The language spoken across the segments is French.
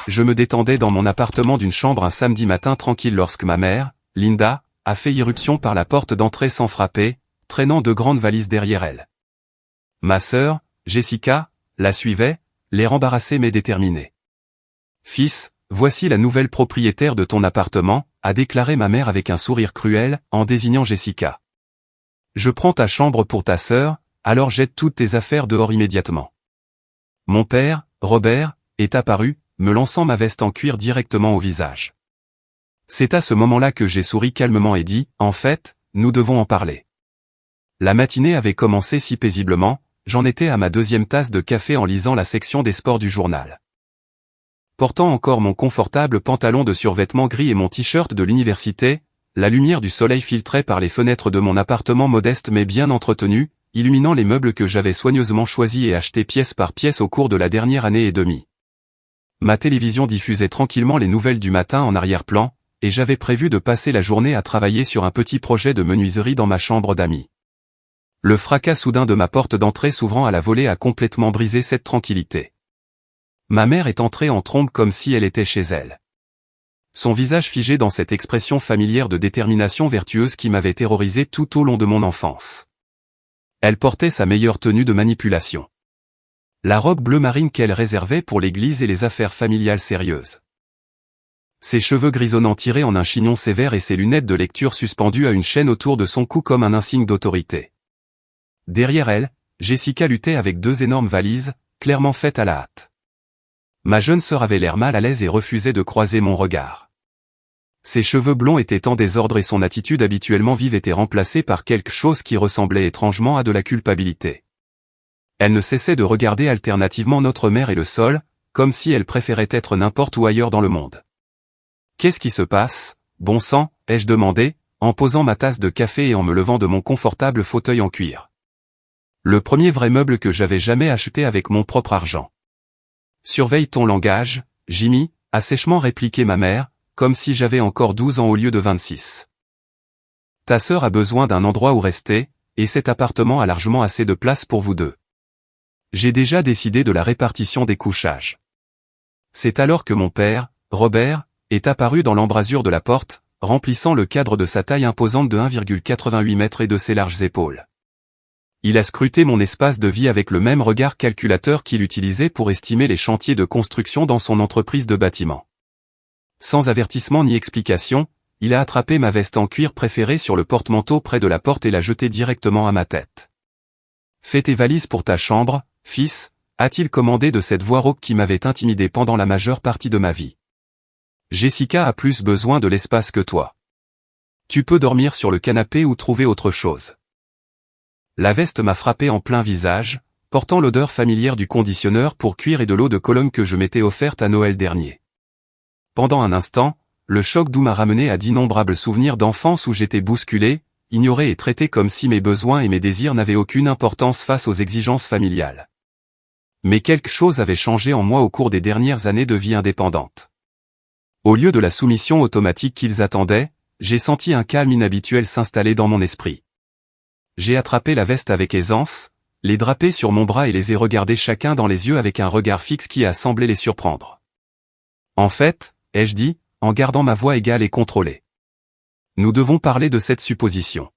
je me détendais dans mon appartement d'une chambre un samedi matin tranquille lorsque ma mère, Linda, a fait irruption par la porte d'entrée sans frapper, traînant de grandes valises derrière elle. Ma sœur, Jessica, la suivait, l'air embarrassé mais déterminé. « Fils, voici la nouvelle propriétaire de ton appartement », a déclaré ma mère avec un sourire cruel, en désignant Jessica. « Je prends ta chambre pour ta sœur, alors jette toutes tes affaires dehors immédiatement. » Mon père, Robert, est apparu, me lançant ma veste en cuir directement au visage. C'est à ce moment-là que j'ai souri calmement et dit, « En fait, nous devons en parler. » La matinée avait commencé si paisiblement, j'en étais à ma deuxième tasse de café en lisant la section des sports du journal. Portant encore mon confortable pantalon de survêtement gris et mon t-shirt de l'université, la lumière du soleil filtrait par les fenêtres de mon appartement modeste mais bien entretenu, illuminant les meubles que j'avais soigneusement choisis et achetés pièce par pièce au cours de la dernière année et demie. Ma télévision diffusait tranquillement les nouvelles du matin en arrière-plan, et j'avais prévu de passer la journée à travailler sur un petit projet de menuiserie dans ma chambre d'amis. Le fracas soudain de ma porte d'entrée s'ouvrant à la volée a complètement brisé cette tranquillité. Ma mère est entrée en trombe comme si elle était chez elle. Son visage figé dans cette expression familière de détermination vertueuse qui m'avait terrorisé tout au long de mon enfance. Elle portait sa meilleure tenue de manipulation. La robe bleu marine qu'elle réservait pour l'église et les affaires familiales sérieuses. Ses cheveux grisonnants tirés en un chignon sévère et ses lunettes de lecture suspendues à une chaîne autour de son cou comme un insigne d'autorité. Derrière elle, Jessica luttait avec deux énormes valises, clairement faites à la hâte. Ma jeune sœur avait l'air mal à l'aise et refusait de croiser mon regard. Ses cheveux blonds étaient en désordre et son attitude habituellement vive était remplacée par quelque chose qui ressemblait étrangement à de la culpabilité. Elle ne cessait de regarder alternativement notre mère et le sol, comme si elle préférait être n'importe où ailleurs dans le monde. « Qu'est-ce qui se passe, bon sang ?» ai-je demandé, en posant ma tasse de café et en me levant de mon confortable fauteuil en cuir. Le premier vrai meuble que j'avais jamais acheté avec mon propre argent. « Surveille ton langage, Jimmy », a sèchement répliqué ma mère, comme si j'avais encore 12 ans au lieu de 26. Ta sœur a besoin d'un endroit où rester, et cet appartement a largement assez de place pour vous deux. J'ai déjà décidé de la répartition des couchages. C'est alors que mon père, Robert, est apparu dans l'embrasure de la porte, remplissant le cadre de sa taille imposante de 1,88 m et de ses larges épaules. Il a scruté mon espace de vie avec le même regard calculateur qu'il utilisait pour estimer les chantiers de construction dans son entreprise de bâtiment. Sans avertissement ni explication, il a attrapé ma veste en cuir préférée sur le porte-manteau près de la porte et l'a jetée directement à ma tête. « Fais tes valises pour ta chambre, fils », a-t-il commandé de cette voix rauque qui m'avait intimidé pendant la majeure partie de ma vie. Jessica a plus besoin de l'espace que toi. Tu peux dormir sur le canapé ou trouver autre chose. La veste m'a frappé en plein visage, portant l'odeur familière du conditionneur pour cuir et de l'eau de Cologne que je m'étais offerte à Noël dernier. Pendant un instant, le choc doux m'a ramené à d'innombrables souvenirs d'enfance où j'étais bousculé, ignoré et traité comme si mes besoins et mes désirs n'avaient aucune importance face aux exigences familiales. Mais quelque chose avait changé en moi au cours des dernières années de vie indépendante. Au lieu de la soumission automatique qu'ils attendaient, j'ai senti un calme inhabituel s'installer dans mon esprit. J'ai attrapé la veste avec aisance, les drapé sur mon bras et les ai regardés chacun dans les yeux avec un regard fixe qui a semblé les surprendre. En fait, ai-je dit, en gardant ma voix égale et contrôlée. Nous devons parler de cette supposition.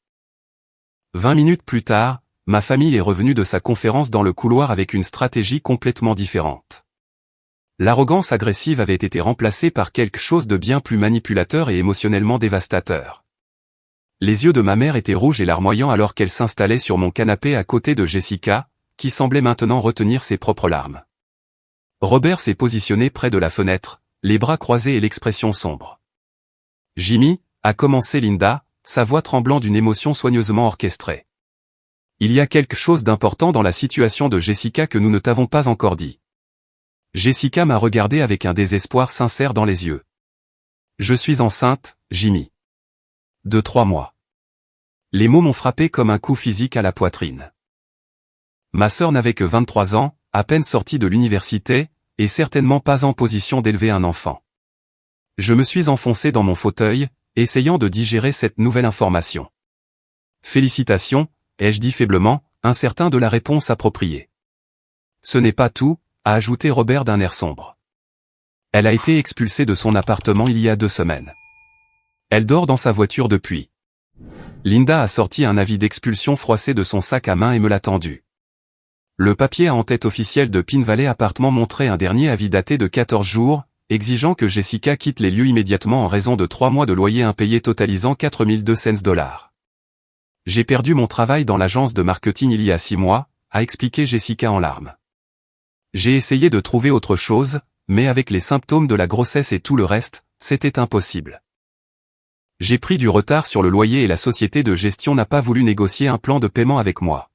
20 minutes plus tard, ma famille est revenue de sa conférence dans le couloir avec une stratégie complètement différente. L'arrogance agressive avait été remplacée par quelque chose de bien plus manipulateur et émotionnellement dévastateur. Les yeux de ma mère étaient rouges et larmoyants alors qu'elle s'installait sur mon canapé à côté de Jessica, qui semblait maintenant retenir ses propres larmes. Robert s'est positionné près de la fenêtre, les bras croisés et l'expression sombre. « Jimmy », a commencé Linda, sa voix tremblant d'une émotion soigneusement orchestrée. « Il y a quelque chose d'important dans la situation de Jessica que nous ne t'avons pas encore dit. » Jessica m'a regardé avec un désespoir sincère dans les yeux. « Je suis enceinte, Jimmy. De 3 mois. » Les mots m'ont frappé comme un coup physique à la poitrine. Ma sœur n'avait que 23 ans, à peine sortie de l'université, et certainement pas en position d'élever un enfant. Je me suis enfoncé dans mon fauteuil, essayant de digérer cette nouvelle information. « Félicitations », ai-je dit faiblement, incertain de la réponse appropriée. « Ce n'est pas tout », a ajouté Robert d'un air sombre. « Elle a été expulsée de son appartement il y a 2 semaines. Elle dort dans sa voiture depuis. Linda a sorti un avis d'expulsion froissé de son sac à main et me l'a tendu. Le papier en tête officielle de Pin Valley Appartement montrait un dernier avis daté de 14 jours, exigeant que Jessica quitte les lieux immédiatement en raison de 3 mois de loyer impayé totalisant $4,200. J'ai perdu mon travail dans l'agence de marketing il y a 6 mois, a expliqué Jessica en larmes. J'ai essayé de trouver autre chose, mais avec les symptômes de la grossesse et tout le reste, c'était impossible. J'ai pris du retard sur le loyer et la société de gestion n'a pas voulu négocier un plan de paiement avec moi.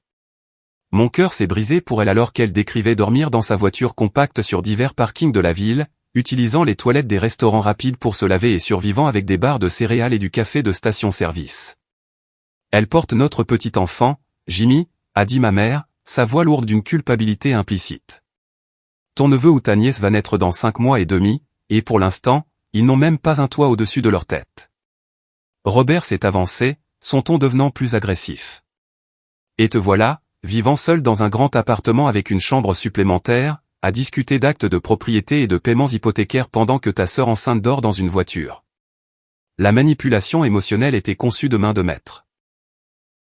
Mon cœur s'est brisé pour elle alors qu'elle décrivait dormir dans sa voiture compacte sur divers parkings de la ville, utilisant les toilettes des restaurants rapides pour se laver et survivant avec des barres de céréales et du café de station-service. Elle porte notre petit enfant, Jimmy, a dit ma mère, sa voix lourde d'une culpabilité implicite. Ton neveu ou ta nièce va naître dans 5 mois et demi, et pour l'instant, ils n'ont même pas un toit au-dessus de leur tête. Robert s'est avancé, son ton devenant plus agressif. Et te voilà, vivant seul dans un grand appartement avec une chambre supplémentaire, à discuter d'actes de propriété et de paiements hypothécaires pendant que ta sœur enceinte dort dans une voiture. La manipulation émotionnelle était conçue de main de maître.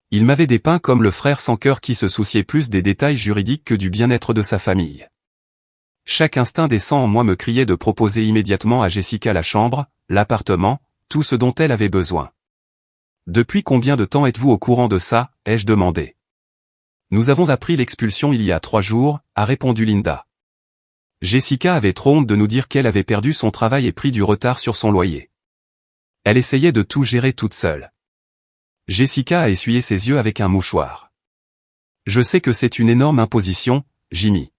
Il m'avait dépeint comme le frère sans cœur qui se souciait plus des détails juridiques que du bien-être de sa famille. Chaque instinct décent en moi me criait de proposer immédiatement à Jessica la chambre, l'appartement, tout ce dont elle avait besoin. Depuis combien de temps êtes-vous au courant de ça, ai-je demandé. Nous avons appris l'expulsion il y a 3 jours, a répondu Linda. Jessica avait trop honte de nous dire qu'elle avait perdu son travail et pris du retard sur son loyer. Elle essayait de tout gérer toute seule. Jessica a essuyé ses yeux avec un mouchoir. Je sais que c'est une énorme imposition, Jimmy.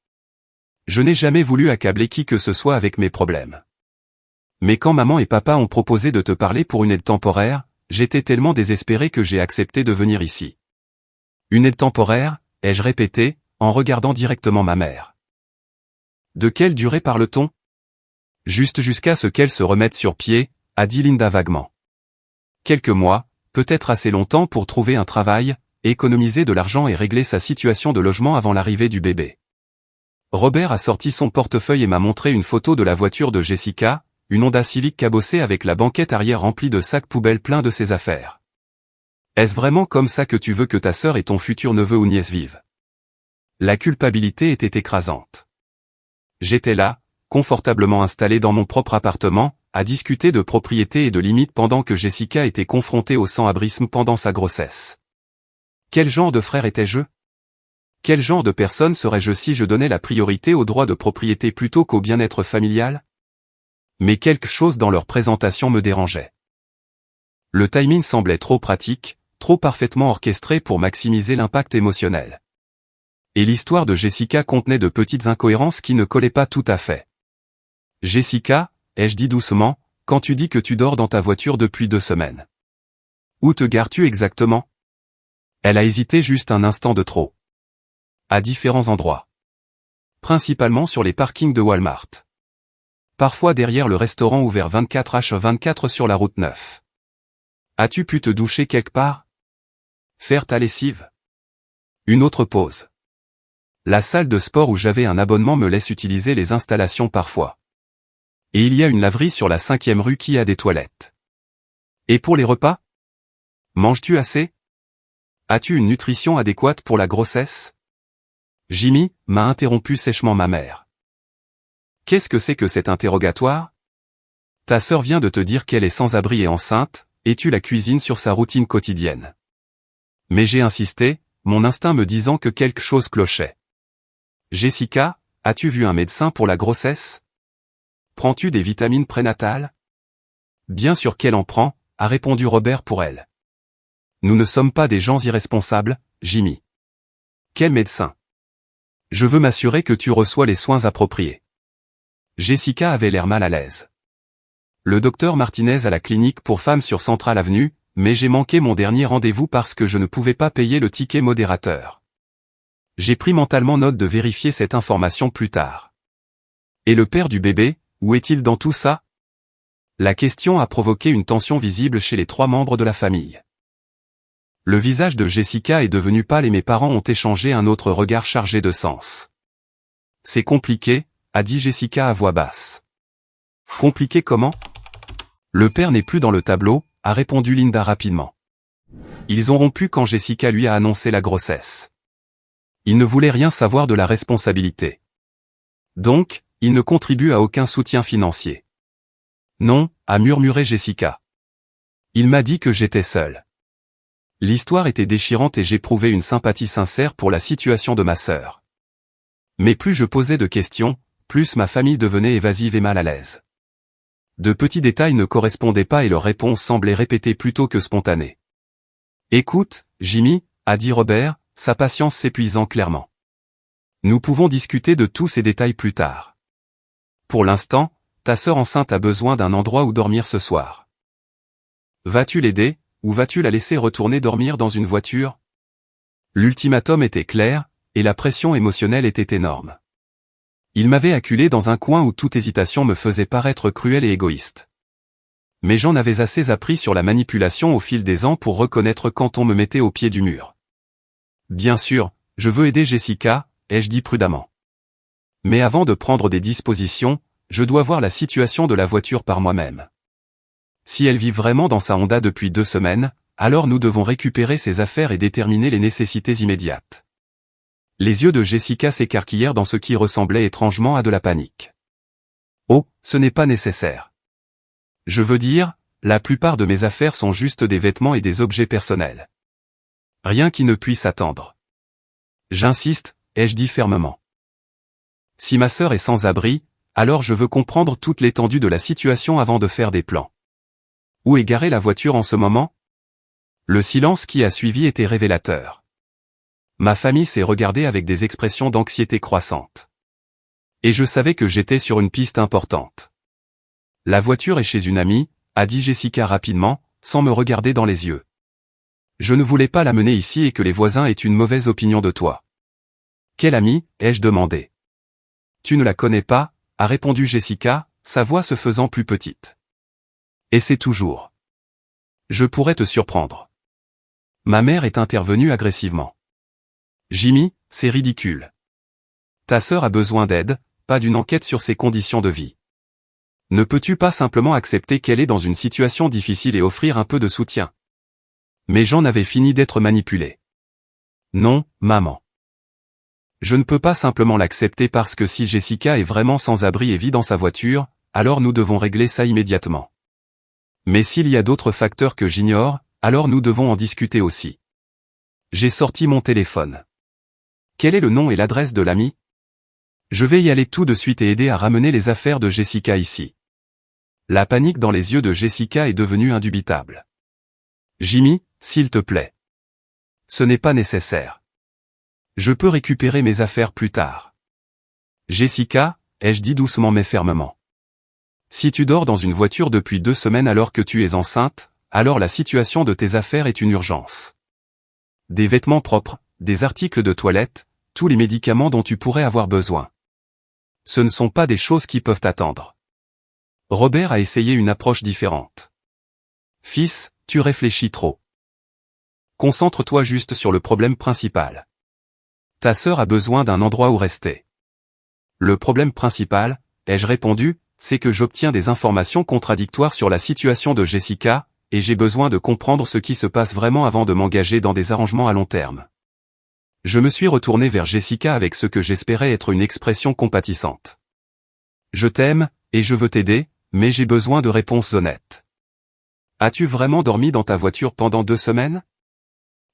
Je n'ai jamais voulu accabler qui que ce soit avec mes problèmes. Mais quand maman et papa ont proposé de te parler pour une aide temporaire, j'étais tellement désespéré que j'ai accepté de venir ici. Une aide temporaire, ai-je répété, en regardant directement ma mère. De quelle durée parle-t-on? Juste jusqu'à ce qu'elle se remette sur pied, a dit Linda vaguement. Quelques mois, peut-être assez longtemps pour trouver un travail, économiser de l'argent et régler sa situation de logement avant l'arrivée du bébé. Robert a sorti son portefeuille et m'a montré une photo de la voiture de Jessica, une Honda Civic cabossée avec la banquette arrière remplie de sacs poubelles pleins de ses affaires. Est-ce vraiment comme ça que tu veux que ta sœur et ton futur neveu ou nièce vivent? La culpabilité était écrasante. J'étais là, confortablement installé dans mon propre appartement, à discuter de propriété et de limites pendant que Jessica était confrontée au sans-abrisme pendant sa grossesse. Quel genre de frère étais-je? Quel genre de personne serais-je si je donnais la priorité au droit de propriété plutôt qu'au bien-être familial? Mais quelque chose dans leur présentation me dérangeait. Le timing semblait trop pratique, trop parfaitement orchestré pour maximiser l'impact émotionnel. Et l'histoire de Jessica contenait de petites incohérences qui ne collaient pas tout à fait. Jessica, ai-je dit doucement, quand tu dis que tu dors dans ta voiture depuis 2 semaines. Où te gares-tu exactement? Elle a hésité juste un instant de trop. À différents endroits. Principalement sur les parkings de Walmart. Parfois derrière le restaurant ouvert 24h24 sur la route 9. As-tu pu te doucher quelque part? Faire ta lessive? Une autre pause. La salle de sport où j'avais un abonnement me laisse utiliser les installations parfois. Et il y a une laverie sur la 5e rue qui a des toilettes. Et pour les repas? Manges-tu assez? As-tu une nutrition adéquate pour la grossesse? Jimmy, m'a interrompu sèchement ma mère. Qu'est-ce que c'est que cet interrogatoire? Ta sœur vient de te dire qu'elle est sans abri et enceinte, et tu la cuisines sur sa routine quotidienne. Mais j'ai insisté, mon instinct me disant que quelque chose clochait. Jessica, as-tu vu un médecin pour la grossesse? Prends-tu des vitamines prénatales? Bien sûr qu'elle en prend, a répondu Robert pour elle. Nous ne sommes pas des gens irresponsables, Jimmy. Quel médecin? Je veux m'assurer que tu reçois les soins appropriés. Jessica avait l'air mal à l'aise. Le docteur Martinez à la clinique pour femmes sur Central Avenue, mais j'ai manqué mon dernier rendez-vous parce que je ne pouvais pas payer le ticket modérateur. J'ai pris mentalement note de vérifier cette information plus tard. Et le père du bébé, où est-il dans tout ça? La question a provoqué une tension visible chez les 3 membres de la famille. Le visage de Jessica est devenu pâle et mes parents ont échangé un autre regard chargé de sens. C'est compliqué, a dit Jessica à voix basse. Compliqué comment? Le père n'est plus dans le tableau, a répondu Linda rapidement. Ils ont rompu quand Jessica lui a annoncé la grossesse. Il ne voulait rien savoir de la responsabilité. Donc, il ne contribue à aucun soutien financier. Non, a murmuré Jessica. Il m'a dit que j'étais seule. L'histoire était déchirante et j'éprouvais une sympathie sincère pour la situation de ma sœur. Mais plus je posais de questions, plus ma famille devenait évasive et mal à l'aise. De petits détails ne correspondaient pas et leurs réponses semblaient répétées plutôt que spontanées. Écoute, Jimmy, a dit Robert, sa patience s'épuisant clairement. Nous pouvons discuter de tous ces détails plus tard. Pour l'instant, ta sœur enceinte a besoin d'un endroit où dormir ce soir. Vas-tu l'aider, ou vas-tu la laisser retourner dormir dans une voiture? L'ultimatum était clair, et la pression émotionnelle était énorme. Il m'avait acculé dans un coin où toute hésitation me faisait paraître cruelle et égoïste. Mais j'en avais assez appris sur la manipulation au fil des ans pour reconnaître quand on me mettait au pied du mur. Bien sûr, je veux aider Jessica, ai-je dit prudemment. Mais avant de prendre des dispositions, je dois voir la situation de la voiture par moi-même. Si elle vit vraiment dans sa Honda depuis 2 semaines, alors nous devons récupérer ses affaires et déterminer les nécessités immédiates. Les yeux de Jessica s'écarquillèrent dans ce qui ressemblait étrangement à de la panique. Oh, ce n'est pas nécessaire. Je veux dire, la plupart de mes affaires sont juste des vêtements et des objets personnels. Rien qui ne puisse attendre. J'insiste, ai-je dit fermement. Si ma sœur est sans abri, alors je veux comprendre toute l'étendue de la situation avant de faire des plans. Où est garée la voiture en ce moment? Le silence qui a suivi était révélateur. Ma famille s'est regardée avec des expressions d'anxiété croissante. Et je savais que j'étais sur une piste importante. La voiture est chez une amie, a dit Jessica rapidement, sans me regarder dans les yeux. Je ne voulais pas l'amener ici et que les voisins aient une mauvaise opinion de toi. Quelle amie, ai-je demandé. Tu ne la connais pas, a répondu Jessica, sa voix se faisant plus petite. Et c'est toujours. Je pourrais te surprendre. Ma mère est intervenue agressivement. Jimmy, c'est ridicule. Ta sœur a besoin d'aide, pas d'une enquête sur ses conditions de vie. Ne peux-tu pas simplement accepter qu'elle est dans une situation difficile et offrir un peu de soutien? Mais j'en avais fini d'être manipulé. Non, maman. Je ne peux pas simplement l'accepter parce que si Jessica est vraiment sans abri et vit dans sa voiture, alors nous devons régler ça immédiatement. Mais s'il y a d'autres facteurs que j'ignore, alors nous devons en discuter aussi. J'ai sorti mon téléphone. Quel est le nom et l'adresse de l'ami? Je vais y aller tout de suite et aider à ramener les affaires de Jessica ici. La panique dans les yeux de Jessica est devenue indubitable. Jimmy, s'il te plaît. Ce n'est pas nécessaire. Je peux récupérer mes affaires plus tard. Jessica, ai-je dit doucement mais fermement. Si tu dors dans une voiture depuis 2 semaines alors que tu es enceinte, alors la situation de tes affaires est une urgence. Des vêtements propres, des articles de toilette, tous les médicaments dont tu pourrais avoir besoin. Ce ne sont pas des choses qui peuvent attendre. Robert a essayé une approche différente. Fils, tu réfléchis trop. Concentre-toi juste sur le problème principal. Ta sœur a besoin d'un endroit où rester. Le problème principal, ai-je répondu, c'est que j'obtiens des informations contradictoires sur la situation de Jessica, et j'ai besoin de comprendre ce qui se passe vraiment avant de m'engager dans des arrangements à long terme. Je me suis retourné vers Jessica avec ce que j'espérais être une expression compatissante. Je t'aime, et je veux t'aider, mais j'ai besoin de réponses honnêtes. As-tu vraiment dormi dans ta voiture pendant 2 semaines?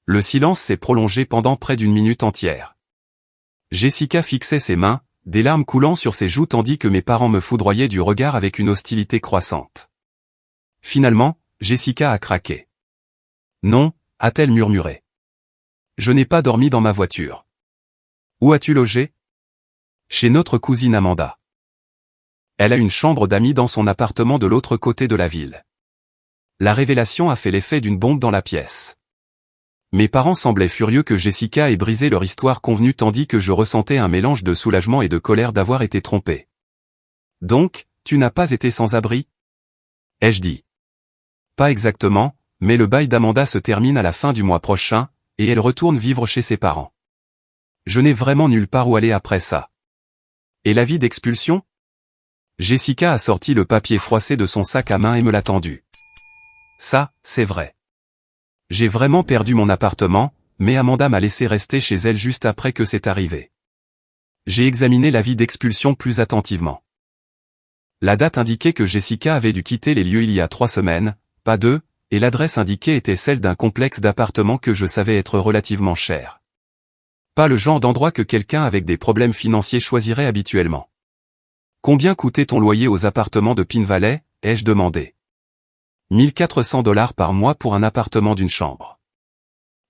Le silence s'est prolongé pendant près d'1 minute entière. Jessica fixait ses mains, des larmes coulant sur ses joues tandis que mes parents me foudroyaient du regard avec une hostilité croissante. Finalement, Jessica a craqué. Non, a-t-elle murmuré. Je n'ai pas dormi dans ma voiture. Où as-tu logé? Chez notre cousine Amanda. Elle a une chambre d'amis dans son appartement de l'autre côté de la ville. La révélation a fait l'effet d'une bombe dans la pièce. Mes parents semblaient furieux que Jessica ait brisé leur histoire convenue tandis que je ressentais un mélange de soulagement et de colère d'avoir été trompé. Donc, tu n'as pas été sans abri? Ai-je dit. Pas exactement, mais le bail d'Amanda se termine à la fin du mois prochain, et elle retourne vivre chez ses parents. Je n'ai vraiment nulle part où aller après ça. Et l'avis d'expulsion? Jessica a sorti le papier froissé de son sac à main et me l'a tendu. Ça, c'est vrai. J'ai vraiment perdu mon appartement, mais Amanda m'a laissé rester chez elle juste après que c'est arrivé. J'ai examiné l'avis d'expulsion plus attentivement. La date indiquait que Jessica avait dû quitter les lieux il y a 3 semaines, pas 2, et l'adresse indiquée était celle d'un complexe d'appartements que je savais être relativement cher. Pas le genre d'endroit que quelqu'un avec des problèmes financiers choisirait habituellement. Combien coûtait ton loyer aux appartements de Pine Valley, ai-je demandé. 1400 $ par mois pour un appartement d'une chambre.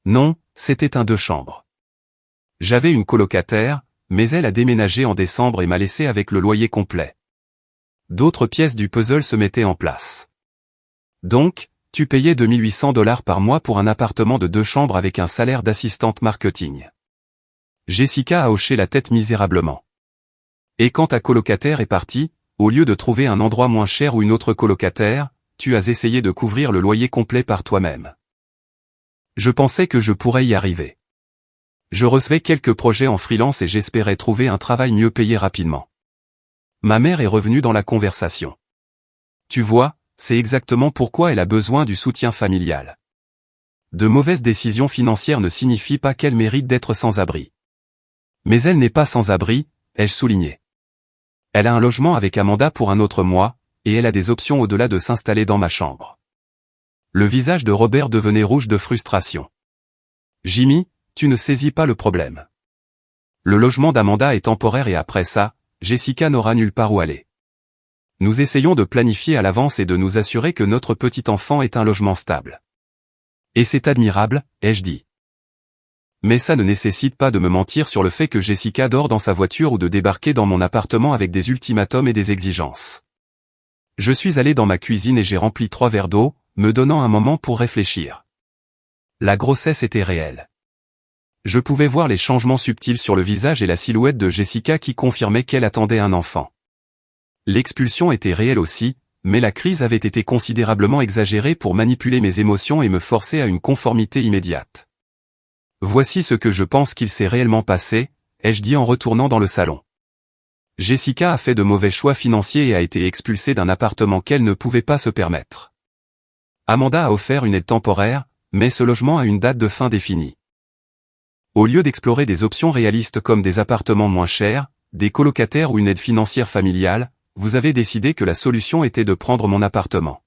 Non, c'était un 2 chambres. J'avais une colocataire, mais elle a déménagé en décembre et m'a laissé avec le loyer complet. D'autres pièces du puzzle se mettaient en place. Donc, tu payais 2800 $ par mois pour un appartement de 2 chambres avec un salaire d'assistante marketing. Jessica a hoché la tête misérablement. Et quand ta colocataire est partie, au lieu de trouver un endroit moins cher ou une autre colocataire, tu as essayé de couvrir le loyer complet par toi-même. Je pensais que je pourrais y arriver. Je recevais quelques projets en freelance et j'espérais trouver un travail mieux payé rapidement. Ma mère est revenue dans la conversation. Tu vois, c'est exactement pourquoi elle a besoin du soutien familial. De mauvaises décisions financières ne signifient pas qu'elle mérite d'être sans abri. Mais elle n'est pas sans abri, ai-je souligné. Elle a un logement avec Amanda pour un autre mois, et elle a des options au-delà de s'installer dans ma chambre. Le visage de Robert devenait rouge de frustration. Jimmy, tu ne saisis pas le problème. Le logement d'Amanda est temporaire et après ça, Jessica n'aura nulle part où aller. Nous essayons de planifier à l'avance et de nous assurer que notre petit enfant ait un logement stable. Et c'est admirable, ai-je dit. Mais ça ne nécessite pas de me mentir sur le fait que Jessica dort dans sa voiture ou de débarquer dans mon appartement avec des ultimatums et des exigences. Je suis allé dans ma cuisine et j'ai rempli 3 verres d'eau, me donnant un moment pour réfléchir. La grossesse était réelle. Je pouvais voir les changements subtils sur le visage et la silhouette de Jessica qui confirmaient qu'elle attendait un enfant. L'expulsion était réelle aussi, mais la crise avait été considérablement exagérée pour manipuler mes émotions et me forcer à une conformité immédiate. Voici ce que je pense qu'il s'est réellement passé, ai-je dit en retournant dans le salon. Jessica a fait de mauvais choix financiers et a été expulsée d'un appartement qu'elle ne pouvait pas se permettre. Amanda a offert une aide temporaire, mais ce logement a une date de fin définie. Au lieu d'explorer des options réalistes comme des appartements moins chers, des colocataires ou une aide financière familiale, vous avez décidé que la solution était de prendre mon appartement.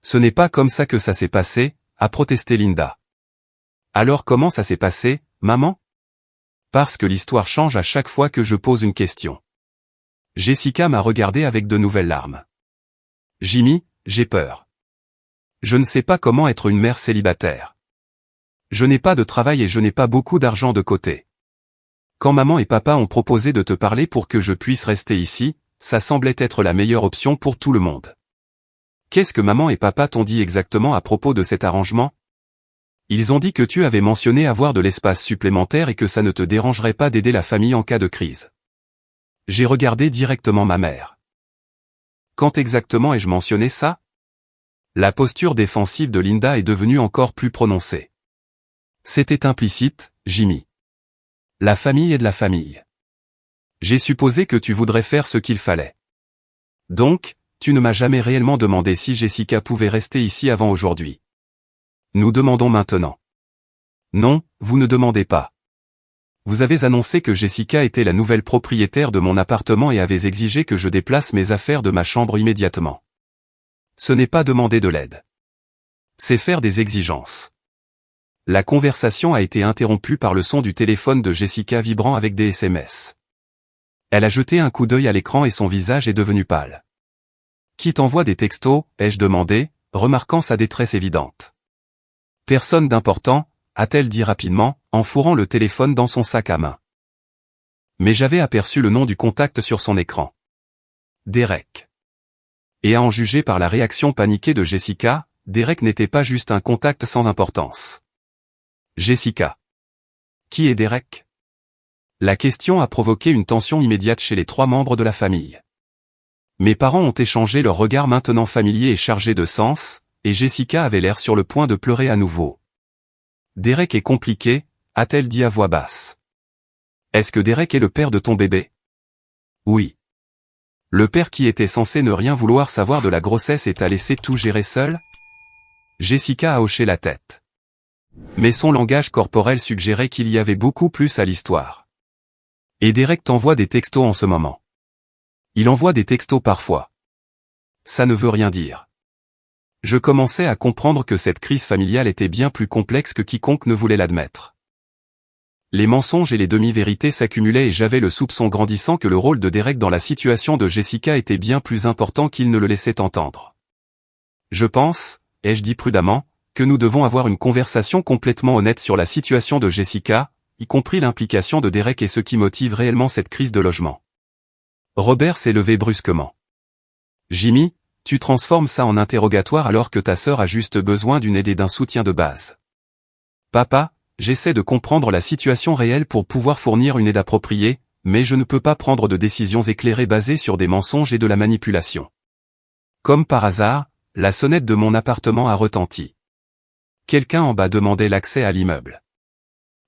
Ce n'est pas comme ça que ça s'est passé, a protesté Linda. Alors comment ça s'est passé, maman? Parce que l'histoire change à chaque fois que je pose une question. Jessica m'a regardé avec de nouvelles larmes. Jimmy, j'ai peur. Je ne sais pas comment être une mère célibataire. Je n'ai pas de travail et je n'ai pas beaucoup d'argent de côté. Quand maman et papa ont proposé de te parler pour que je puisse rester ici, ça semblait être la meilleure option pour tout le monde. Qu'est-ce que maman et papa t'ont dit exactement à propos de cet arrangement? Ils ont dit que tu avais mentionné avoir de l'espace supplémentaire et que ça ne te dérangerait pas d'aider la famille en cas de crise. J'ai regardé directement ma mère. Quand exactement ai-je mentionné ça? La posture défensive de Linda est devenue encore plus prononcée. C'était implicite, Jimmy. La famille est de la famille. J'ai supposé que tu voudrais faire ce qu'il fallait. Donc, tu ne m'as jamais réellement demandé si Jessica pouvait rester ici avant aujourd'hui. Nous demandons maintenant. Non, vous ne demandez pas. Vous avez annoncé que Jessica était la nouvelle propriétaire de mon appartement et avez exigé que je déplace mes affaires de ma chambre immédiatement. Ce n'est pas demander de l'aide. C'est faire des exigences. La conversation a été interrompue par le son du téléphone de Jessica vibrant avec des SMS. Elle a jeté un coup d'œil à l'écran et son visage est devenu pâle. Qui t'envoie des textos, ai-je demandé, remarquant sa détresse évidente. Personne d'important, a-t-elle dit rapidement, en fourrant le téléphone dans son sac à main. Mais j'avais aperçu le nom du contact sur son écran. Derek. Et à en juger par la réaction paniquée de Jessica, Derek n'était pas juste un contact sans importance. Jessica. Qui est Derek? La question a provoqué une tension immédiate chez les 3 membres de la famille. Mes parents ont échangé leurs regards maintenant familiers et chargés de sens, et Jessica avait l'air sur le point de pleurer à nouveau. Derek est compliqué, a-t-elle dit à voix basse. Est-ce que Derek est le père de ton bébé? Oui. Le père qui était censé ne rien vouloir savoir de la grossesse et t'a laissé tout gérer seul? Jessica a hoché la tête. Mais son langage corporel suggérait qu'il y avait beaucoup plus à l'histoire. Et Derek t'envoie des textos en ce moment. Il envoie des textos parfois. Ça ne veut rien dire. Je commençais à comprendre que cette crise familiale était bien plus complexe que quiconque ne voulait l'admettre. Les mensonges et les demi-vérités s'accumulaient et j'avais le soupçon grandissant que le rôle de Derek dans la situation de Jessica était bien plus important qu'il ne le laissait entendre. Je pense, ai-je dit prudemment, que nous devons avoir une conversation complètement honnête sur la situation de Jessica, y compris l'implication de Derek et ce qui motive réellement cette crise de logement. Robert s'est levé brusquement. Jimmy, tu transformes ça en interrogatoire alors que ta sœur a juste besoin d'une aide et d'un soutien de base. Papa, j'essaie de comprendre la situation réelle pour pouvoir fournir une aide appropriée, mais je ne peux pas prendre de décisions éclairées basées sur des mensonges et de la manipulation. Comme par hasard, la sonnette de mon appartement a retenti. Quelqu'un en bas demandait l'accès à l'immeuble.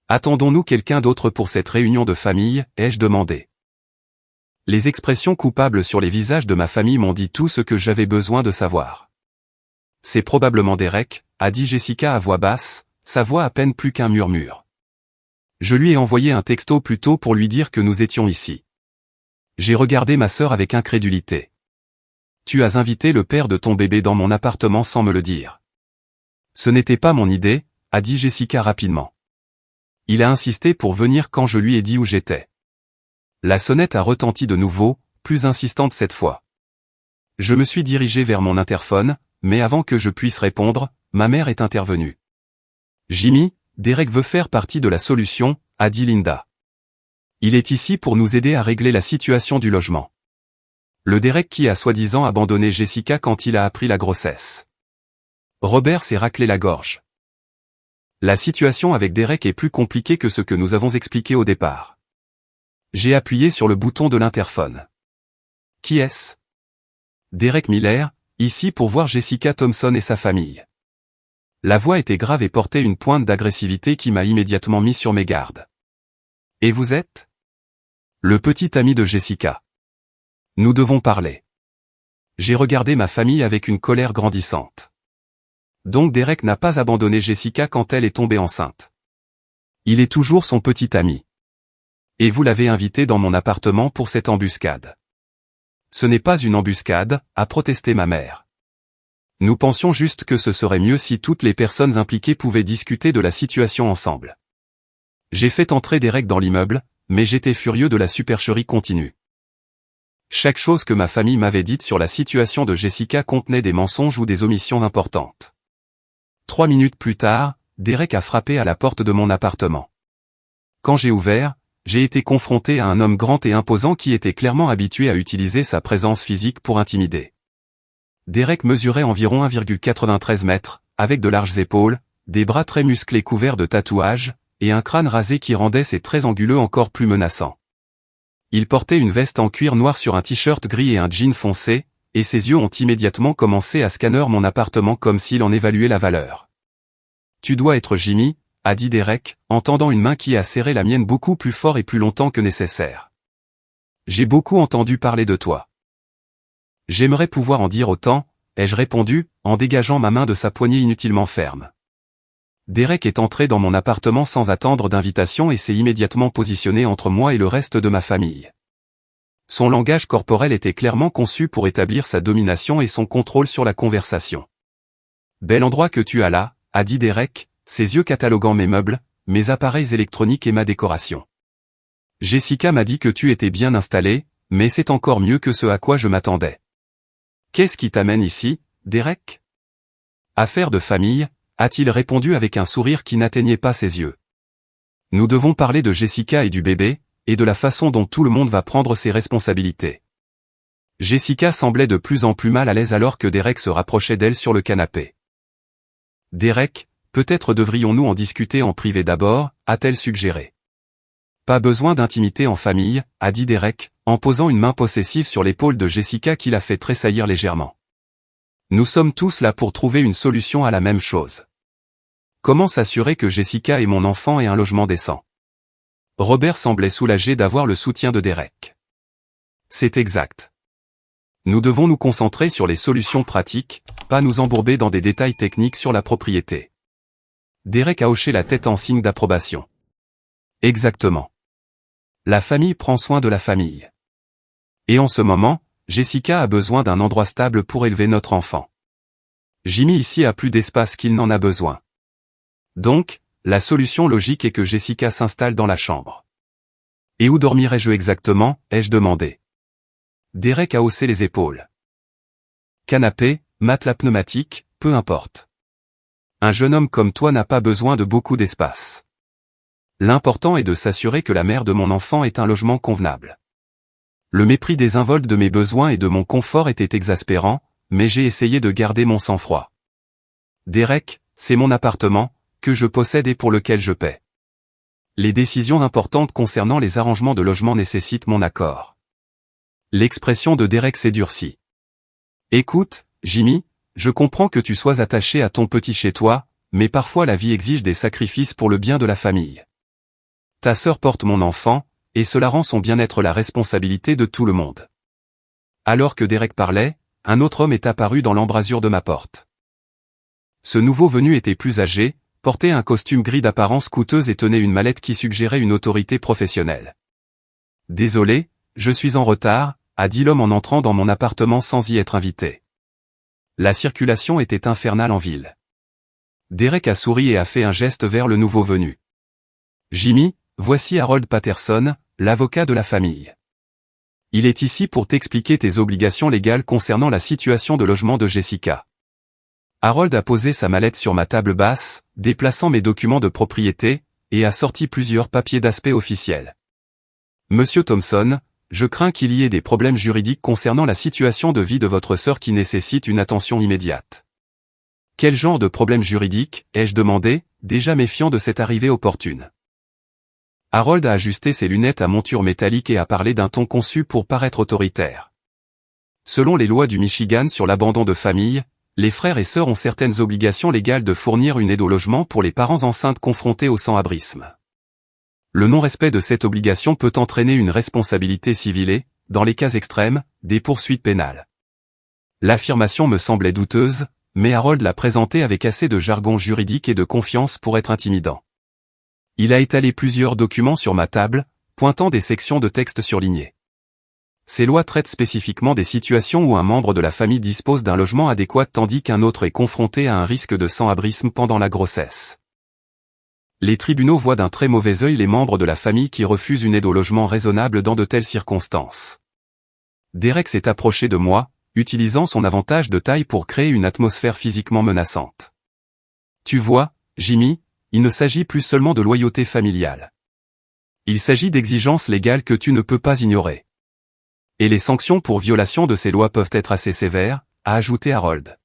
Attendons-nous quelqu'un d'autre pour cette réunion de famille, ai-je demandé. Les expressions coupables sur les visages de ma famille m'ont dit tout ce que j'avais besoin de savoir. C'est probablement Derek, a dit Jessica à voix basse, sa voix à peine plus qu'un murmure. Je lui ai envoyé un texto plus tôt pour lui dire que nous étions ici. J'ai regardé ma sœur avec incrédulité. Tu as invité le père de ton bébé dans mon appartement sans me le dire. Ce n'était pas mon idée, a dit Jessica rapidement. Il a insisté pour venir quand je lui ai dit où j'étais. La sonnette a retenti de nouveau, plus insistante cette fois. Je me suis dirigé vers mon interphone, mais avant que je puisse répondre, ma mère est intervenue. Jimmy, Derek veut faire partie de la solution, a dit Linda. Il est ici pour nous aider à régler la situation du logement. Le Derek qui a soi-disant abandonné Jessica quand il a appris la grossesse. Robert s'est raclé la gorge. La situation avec Derek est plus compliquée que ce que nous avons expliqué au départ. J'ai appuyé sur le bouton de l'interphone. Qui est-ce? Derek Miller, ici pour voir Jessica Thompson et sa famille. La voix était grave et portait une pointe d'agressivité qui m'a immédiatement mis sur mes gardes. Et vous êtes? Le petit ami de Jessica. Nous devons parler. J'ai regardé ma famille avec une colère grandissante. Donc Derek n'a pas abandonné Jessica quand elle est tombée enceinte. Il est toujours son petit ami. Et vous l'avez invité dans mon appartement pour cette embuscade. Ce n'est pas une embuscade, a protesté ma mère. Nous pensions juste que ce serait mieux si toutes les personnes impliquées pouvaient discuter de la situation ensemble. J'ai fait entrer Derek dans l'immeuble, mais j'étais furieux de la supercherie continue. Chaque chose que ma famille m'avait dite sur la situation de Jessica contenait des mensonges ou des omissions importantes. 3 minutes plus tard, Derek a frappé à la porte de mon appartement. Quand j'ai ouvert, j'ai été confronté à un homme grand et imposant qui était clairement habitué à utiliser sa présence physique pour intimider. Derek mesurait environ 1,93 mètres, avec de larges épaules, des bras très musclés couverts de tatouages, et un crâne rasé qui rendait ses traits anguleux encore plus menaçants. Il portait une veste en cuir noir sur un t-shirt gris et un jean foncé, et ses yeux ont immédiatement commencé à scanner mon appartement comme s'il en évaluait la valeur. « Tu dois être Jimmy », a dit Derek, en tendant une main qui a serré la mienne beaucoup plus fort et plus longtemps que nécessaire. « J'ai beaucoup entendu parler de toi. » J'aimerais pouvoir en dire autant, ai-je répondu, en dégageant ma main de sa poignée inutilement ferme. Derek est entré dans mon appartement sans attendre d'invitation et s'est immédiatement positionné entre moi et le reste de ma famille. Son langage corporel était clairement conçu pour établir sa domination et son contrôle sur la conversation. « Bel endroit que tu as là », a dit Derek, ses yeux cataloguant mes meubles, mes appareils électroniques et ma décoration. « Jessica m'a dit que tu étais bien installé, mais c'est encore mieux que ce à quoi je m'attendais. » Qu'est-ce qui t'amène ici, Derek? Affaire de famille, a-t-il répondu avec un sourire qui n'atteignait pas ses yeux. Nous devons parler de Jessica et du bébé, et de la façon dont tout le monde va prendre ses responsabilités. Jessica semblait de plus en plus mal à l'aise alors que Derek se rapprochait d'elle sur le canapé. Derek, peut-être devrions-nous en discuter en privé d'abord, a-t-elle suggéré. Pas besoin d'intimité en famille, a dit Derek, en posant une main possessive sur l'épaule de Jessica qui l'a fait tressaillir légèrement. Nous sommes tous là pour trouver une solution à la même chose. Comment s'assurer que Jessica et mon enfant aient un logement décent? Robert semblait soulagé d'avoir le soutien de Derek. C'est exact. Nous devons nous concentrer sur les solutions pratiques, pas nous embourber dans des détails techniques sur la propriété. Derek a hoché la tête en signe d'approbation. Exactement. La famille prend soin de la famille. Et en ce moment, Jessica a besoin d'un endroit stable pour élever notre enfant. Jimmy ici a plus d'espace qu'il n'en a besoin. Donc, la solution logique est que Jessica s'installe dans la chambre. Et où dormirai-je exactement, ai-je demandé. Derek a haussé les épaules. Canapé, matelas pneumatique, peu importe. Un jeune homme comme toi n'a pas besoin de beaucoup d'espace. L'important est de s'assurer que la mère de mon enfant ait un logement convenable. Le mépris désinvolte de mes besoins et de mon confort était exaspérant, mais j'ai essayé de garder mon sang-froid. Derek, c'est mon appartement, que je possède et pour lequel je paie. Les décisions importantes concernant les arrangements de logement nécessitent mon accord. L'expression de Derek s'est durcie. Écoute, Jimmy, je comprends que tu sois attaché à ton petit chez toi, mais parfois la vie exige des sacrifices pour le bien de la famille. Ta sœur porte mon enfant, et cela rend son bien-être la responsabilité de tout le monde. Alors que Derek parlait, un autre homme est apparu dans l'embrasure de ma porte. Ce nouveau venu était plus âgé, portait un costume gris d'apparence coûteuse et tenait une mallette qui suggérait une autorité professionnelle. « Désolé, je suis en retard », a dit l'homme en entrant dans mon appartement sans y être invité. La circulation était infernale en ville. Derek a souri et a fait un geste vers le nouveau venu. « Jimmy, voici Harold Patterson, l'avocat de la famille. Il est ici pour t'expliquer tes obligations légales concernant la situation de logement de Jessica. » Harold a posé sa mallette sur ma table basse, déplaçant mes documents de propriété, et a sorti plusieurs papiers d'aspect officiel. « Monsieur Thompson, je crains qu'il y ait des problèmes juridiques concernant la situation de vie de votre sœur qui nécessitent une attention immédiate. » Quel genre de problème juridique, ai-je demandé, déjà méfiant de cette arrivée opportune. Harold a ajusté ses lunettes à monture métallique et a parlé d'un ton conçu pour paraître autoritaire. Selon les lois du Michigan sur l'abandon de famille, les frères et sœurs ont certaines obligations légales de fournir une aide au logement pour les parents enceintes confrontés au sans-abrisme. Le non-respect de cette obligation peut entraîner une responsabilité civile et, dans les cas extrêmes, des poursuites pénales. L'affirmation me semblait douteuse, mais Harold l'a présentée avec assez de jargon juridique et de confiance pour être intimidant. Il a étalé plusieurs documents sur ma table, pointant des sections de texte surlignées. Ces lois traitent spécifiquement des situations où un membre de la famille dispose d'un logement adéquat tandis qu'un autre est confronté à un risque de sans-abrisme pendant la grossesse. Les tribunaux voient d'un très mauvais œil les membres de la famille qui refusent une aide au logement raisonnable dans de telles circonstances. Derek s'est approché de moi, utilisant son avantage de taille pour créer une atmosphère physiquement menaçante. Tu vois, Jimmy, il ne s'agit plus seulement de loyauté familiale. Il s'agit d'exigences légales que tu ne peux pas ignorer. Et les sanctions pour violation de ces lois peuvent être assez sévères, a ajouté Harold.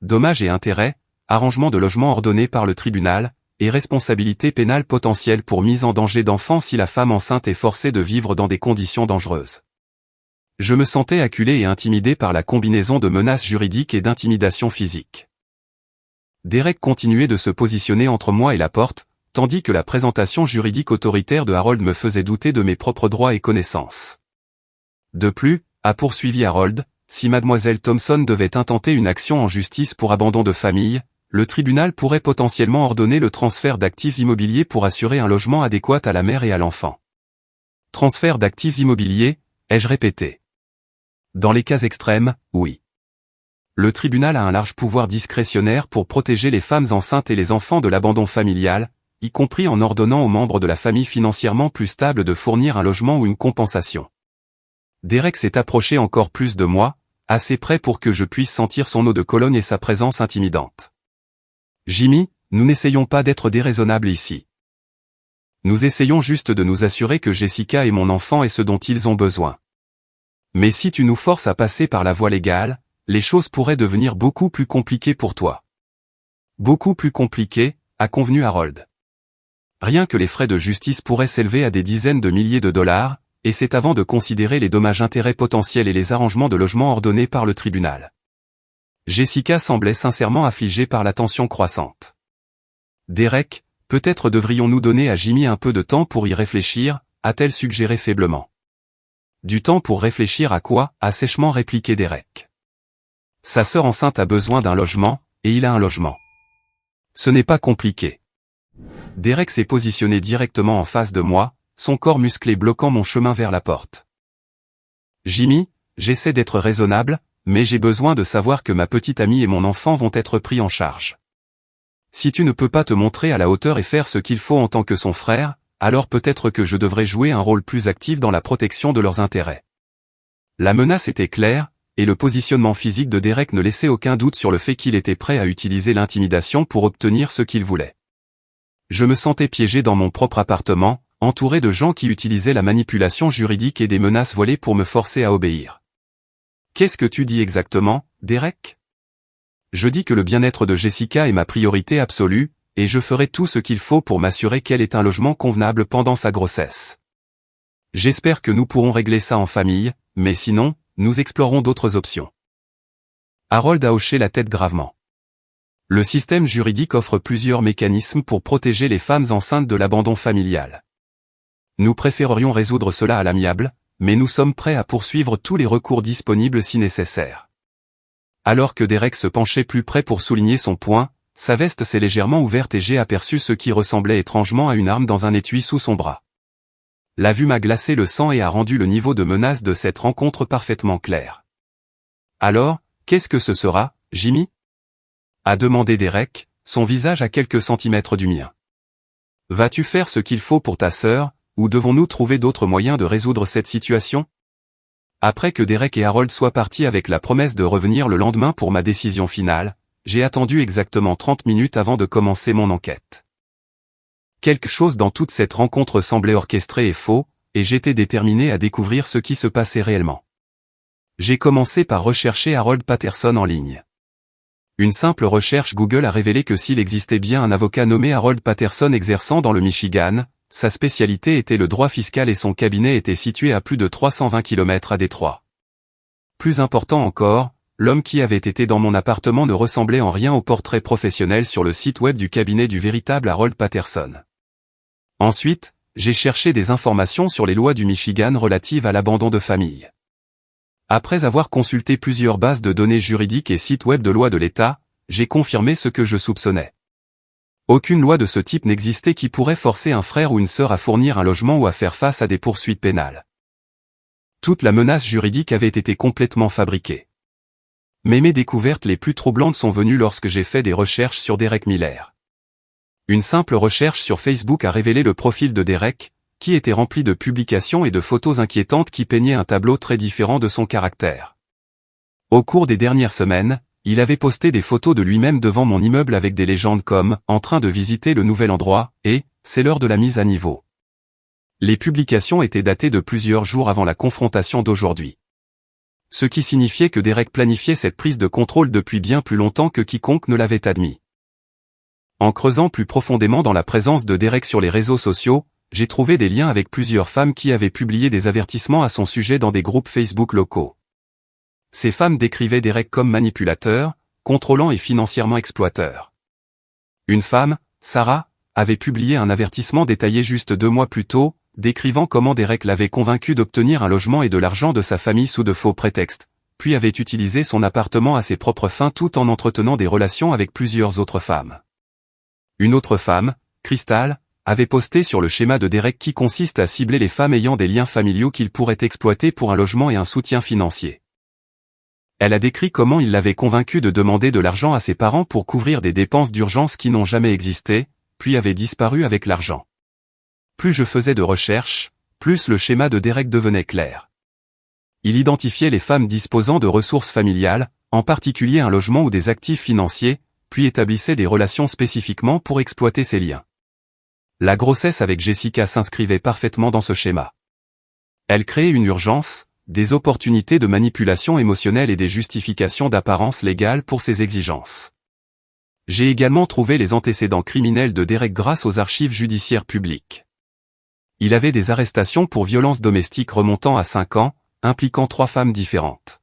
Dommages et intérêts, arrangement de logement ordonné par le tribunal, et responsabilité pénale potentielle pour mise en danger d'enfants si la femme enceinte est forcée de vivre dans des conditions dangereuses. Je me sentais acculé et intimidé par la combinaison de menaces juridiques et d'intimidation physique. Derek continuait de se positionner entre moi et la porte, tandis que la présentation juridique autoritaire de Harold me faisait douter de mes propres droits et connaissances. De plus, a poursuivi Harold, si mademoiselle Thompson devait intenter une action en justice pour abandon de famille, le tribunal pourrait potentiellement ordonner le transfert d'actifs immobiliers pour assurer un logement adéquat à la mère et à l'enfant. Transfert d'actifs immobiliers, ai-je répété. Dans les cas extrêmes, oui. Le tribunal a un large pouvoir discrétionnaire pour protéger les femmes enceintes et les enfants de l'abandon familial, y compris en ordonnant aux membres de la famille financièrement plus stables de fournir un logement ou une compensation. Derek s'est approché encore plus de moi, assez près pour que je puisse sentir son eau de Cologne et sa présence intimidante. Jimmy, nous n'essayons pas d'être déraisonnables ici. Nous essayons juste de nous assurer que Jessica et mon enfant aient ce dont ils ont besoin. Mais si tu nous forces à passer par la voie légale, les choses pourraient devenir beaucoup plus compliquées pour toi. Beaucoup plus compliquées, a convenu Harold. Rien que les frais de justice pourraient s'élever à des dizaines de milliers de dollars, et c'est avant de considérer les dommages-intérêts potentiels et les arrangements de logement ordonnés par le tribunal. Jessica semblait sincèrement affligée par la tension croissante. Derek, peut-être devrions-nous donner à Jimmy un peu de temps pour y réfléchir, a-t-elle suggéré faiblement. du temps pour réfléchir à quoi, a sèchement répliqué Derek. Sa sœur enceinte a besoin d'un logement, et il a un logement. Ce n'est pas compliqué. Derek s'est positionné directement en face de moi, son corps musclé bloquant mon chemin vers la porte. Jimmy, j'essaie d'être raisonnable, mais j'ai besoin de savoir que ma petite amie et mon enfant vont être pris en charge. Si tu ne peux pas te montrer à la hauteur et faire ce qu'il faut en tant que son frère, alors peut-être que je devrais jouer un rôle plus actif dans la protection de leurs intérêts. La menace était claire, et le positionnement physique de Derek ne laissait aucun doute sur le fait qu'il était prêt à utiliser l'intimidation pour obtenir ce qu'il voulait. Je me sentais piégé dans mon propre appartement, entouré de gens qui utilisaient la manipulation juridique et des menaces voilées pour me forcer à obéir. Qu'est-ce que tu dis exactement, Derek ? Je dis que le bien-être de Jessica est ma priorité absolue, et je ferai tout ce qu'il faut pour m'assurer qu'elle ait un logement convenable pendant sa grossesse. J'espère que nous pourrons régler ça en famille, mais sinon, nous explorons d'autres options. Harold a hoché la tête gravement. Le système juridique offre plusieurs mécanismes pour protéger les femmes enceintes de l'abandon familial. Nous préférerions résoudre cela à l'amiable, mais nous sommes prêts à poursuivre tous les recours disponibles si nécessaire. Alors que Derek se penchait plus près pour souligner son point, sa veste s'est légèrement ouverte et j'ai aperçu ce qui ressemblait étrangement à une arme dans un étui sous son bras. La vue m'a glacé le sang et a rendu le niveau de menace de cette rencontre parfaitement clair. Alors, qu'est-ce que ce sera, Jimmy ? A demandé Derek, son visage à quelques centimètres du mien. Vas-tu faire ce qu'il faut pour ta sœur, ou devons-nous trouver d'autres moyens de résoudre cette situation ? Après que Derek et Harold soient partis avec la promesse de revenir le lendemain pour ma décision finale, j'ai attendu exactement 30 minutes avant de commencer mon enquête. Quelque chose dans toute cette rencontre semblait orchestré et faux, et j'étais déterminé à découvrir ce qui se passait réellement. J'ai commencé par rechercher Harold Patterson en ligne. Une simple recherche Google a révélé que s'il existait bien un avocat nommé Harold Patterson exerçant dans le Michigan, sa spécialité était le droit fiscal et son cabinet était situé à plus de 320 km à Détroit. Plus important encore, l'homme qui avait été dans mon appartement ne ressemblait en rien au portrait professionnel sur le site web du cabinet du véritable Harold Patterson. Ensuite, j'ai cherché des informations sur les lois du Michigan relatives à l'abandon de famille. Après avoir consulté plusieurs bases de données juridiques et sites web de loi de l'État, j'ai confirmé ce que je soupçonnais. Aucune loi de ce type n'existait qui pourrait forcer un frère ou une sœur à fournir un logement ou à faire face à des poursuites pénales. Toute la menace juridique avait été complètement fabriquée. Mais mes découvertes les plus troublantes sont venues lorsque j'ai fait des recherches sur Derek Miller. Une simple recherche sur Facebook a révélé le profil de Derek, qui était rempli de publications et de photos inquiétantes qui peignaient un tableau très différent de son caractère. Au cours des dernières semaines, il avait posté des photos de lui-même devant mon immeuble avec des légendes comme « en train de visiter le nouvel endroit » et « c'est l'heure de la mise à niveau ». Les publications étaient datées de plusieurs jours avant la confrontation d'aujourd'hui. Ce qui signifiait que Derek planifiait cette prise de contrôle depuis bien plus longtemps que quiconque ne l'avait admis. En creusant plus profondément dans la présence de Derek sur les réseaux sociaux, j'ai trouvé des liens avec plusieurs femmes qui avaient publié des avertissements à son sujet dans des groupes Facebook locaux. Ces femmes décrivaient Derek comme manipulateur, contrôlant et financièrement exploiteur. Une femme, Sarah, avait publié un avertissement détaillé juste 2 mois plus tôt, décrivant comment Derek l'avait convaincu d'obtenir un logement et de l'argent de sa famille sous de faux prétextes, puis avait utilisé son appartement à ses propres fins tout en entretenant des relations avec plusieurs autres femmes. Une autre femme, Crystal, avait posté sur le schéma de Derek qui consiste à cibler les femmes ayant des liens familiaux qu'il pourrait exploiter pour un logement et un soutien financier. Elle a décrit comment il l'avait convaincu de demander de l'argent à ses parents pour couvrir des dépenses d'urgence qui n'ont jamais existé, puis avait disparu avec l'argent. Plus je faisais de recherches, plus le schéma de Derek devenait clair. Il identifiait les femmes disposant de ressources familiales, en particulier un logement ou des actifs financiers, puis établissait des relations spécifiquement pour exploiter ces liens. La grossesse avec Jessica s'inscrivait parfaitement dans ce schéma. Elle créait une urgence, des opportunités de manipulation émotionnelle et des justifications d'apparence légale pour ses exigences. J'ai également trouvé les antécédents criminels de Derek grâce aux archives judiciaires publiques. Il avait des arrestations pour violences domestiques remontant à 5 ans, impliquant 3 femmes différentes.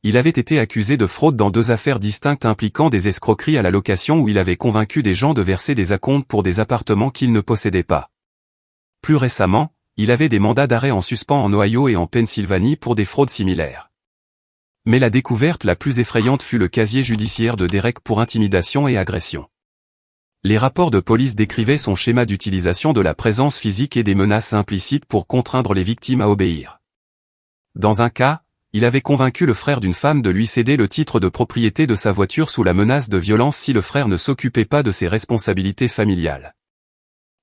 Il avait été accusé de fraude dans 2 affaires distinctes impliquant des escroqueries à la location où il avait convaincu des gens de verser des acomptes pour des appartements qu'ils ne possédaient pas. Plus récemment, il avait des mandats d'arrêt en suspens en Ohio et en Pennsylvanie pour des fraudes similaires. Mais la découverte la plus effrayante fut le casier judiciaire de Derek pour intimidation et agression. Les rapports de police décrivaient son schéma d'utilisation de la présence physique et des menaces implicites pour contraindre les victimes à obéir. Dans un cas, il avait convaincu le frère d'une femme de lui céder le titre de propriété de sa voiture sous la menace de violence si le frère ne s'occupait pas de ses responsabilités familiales.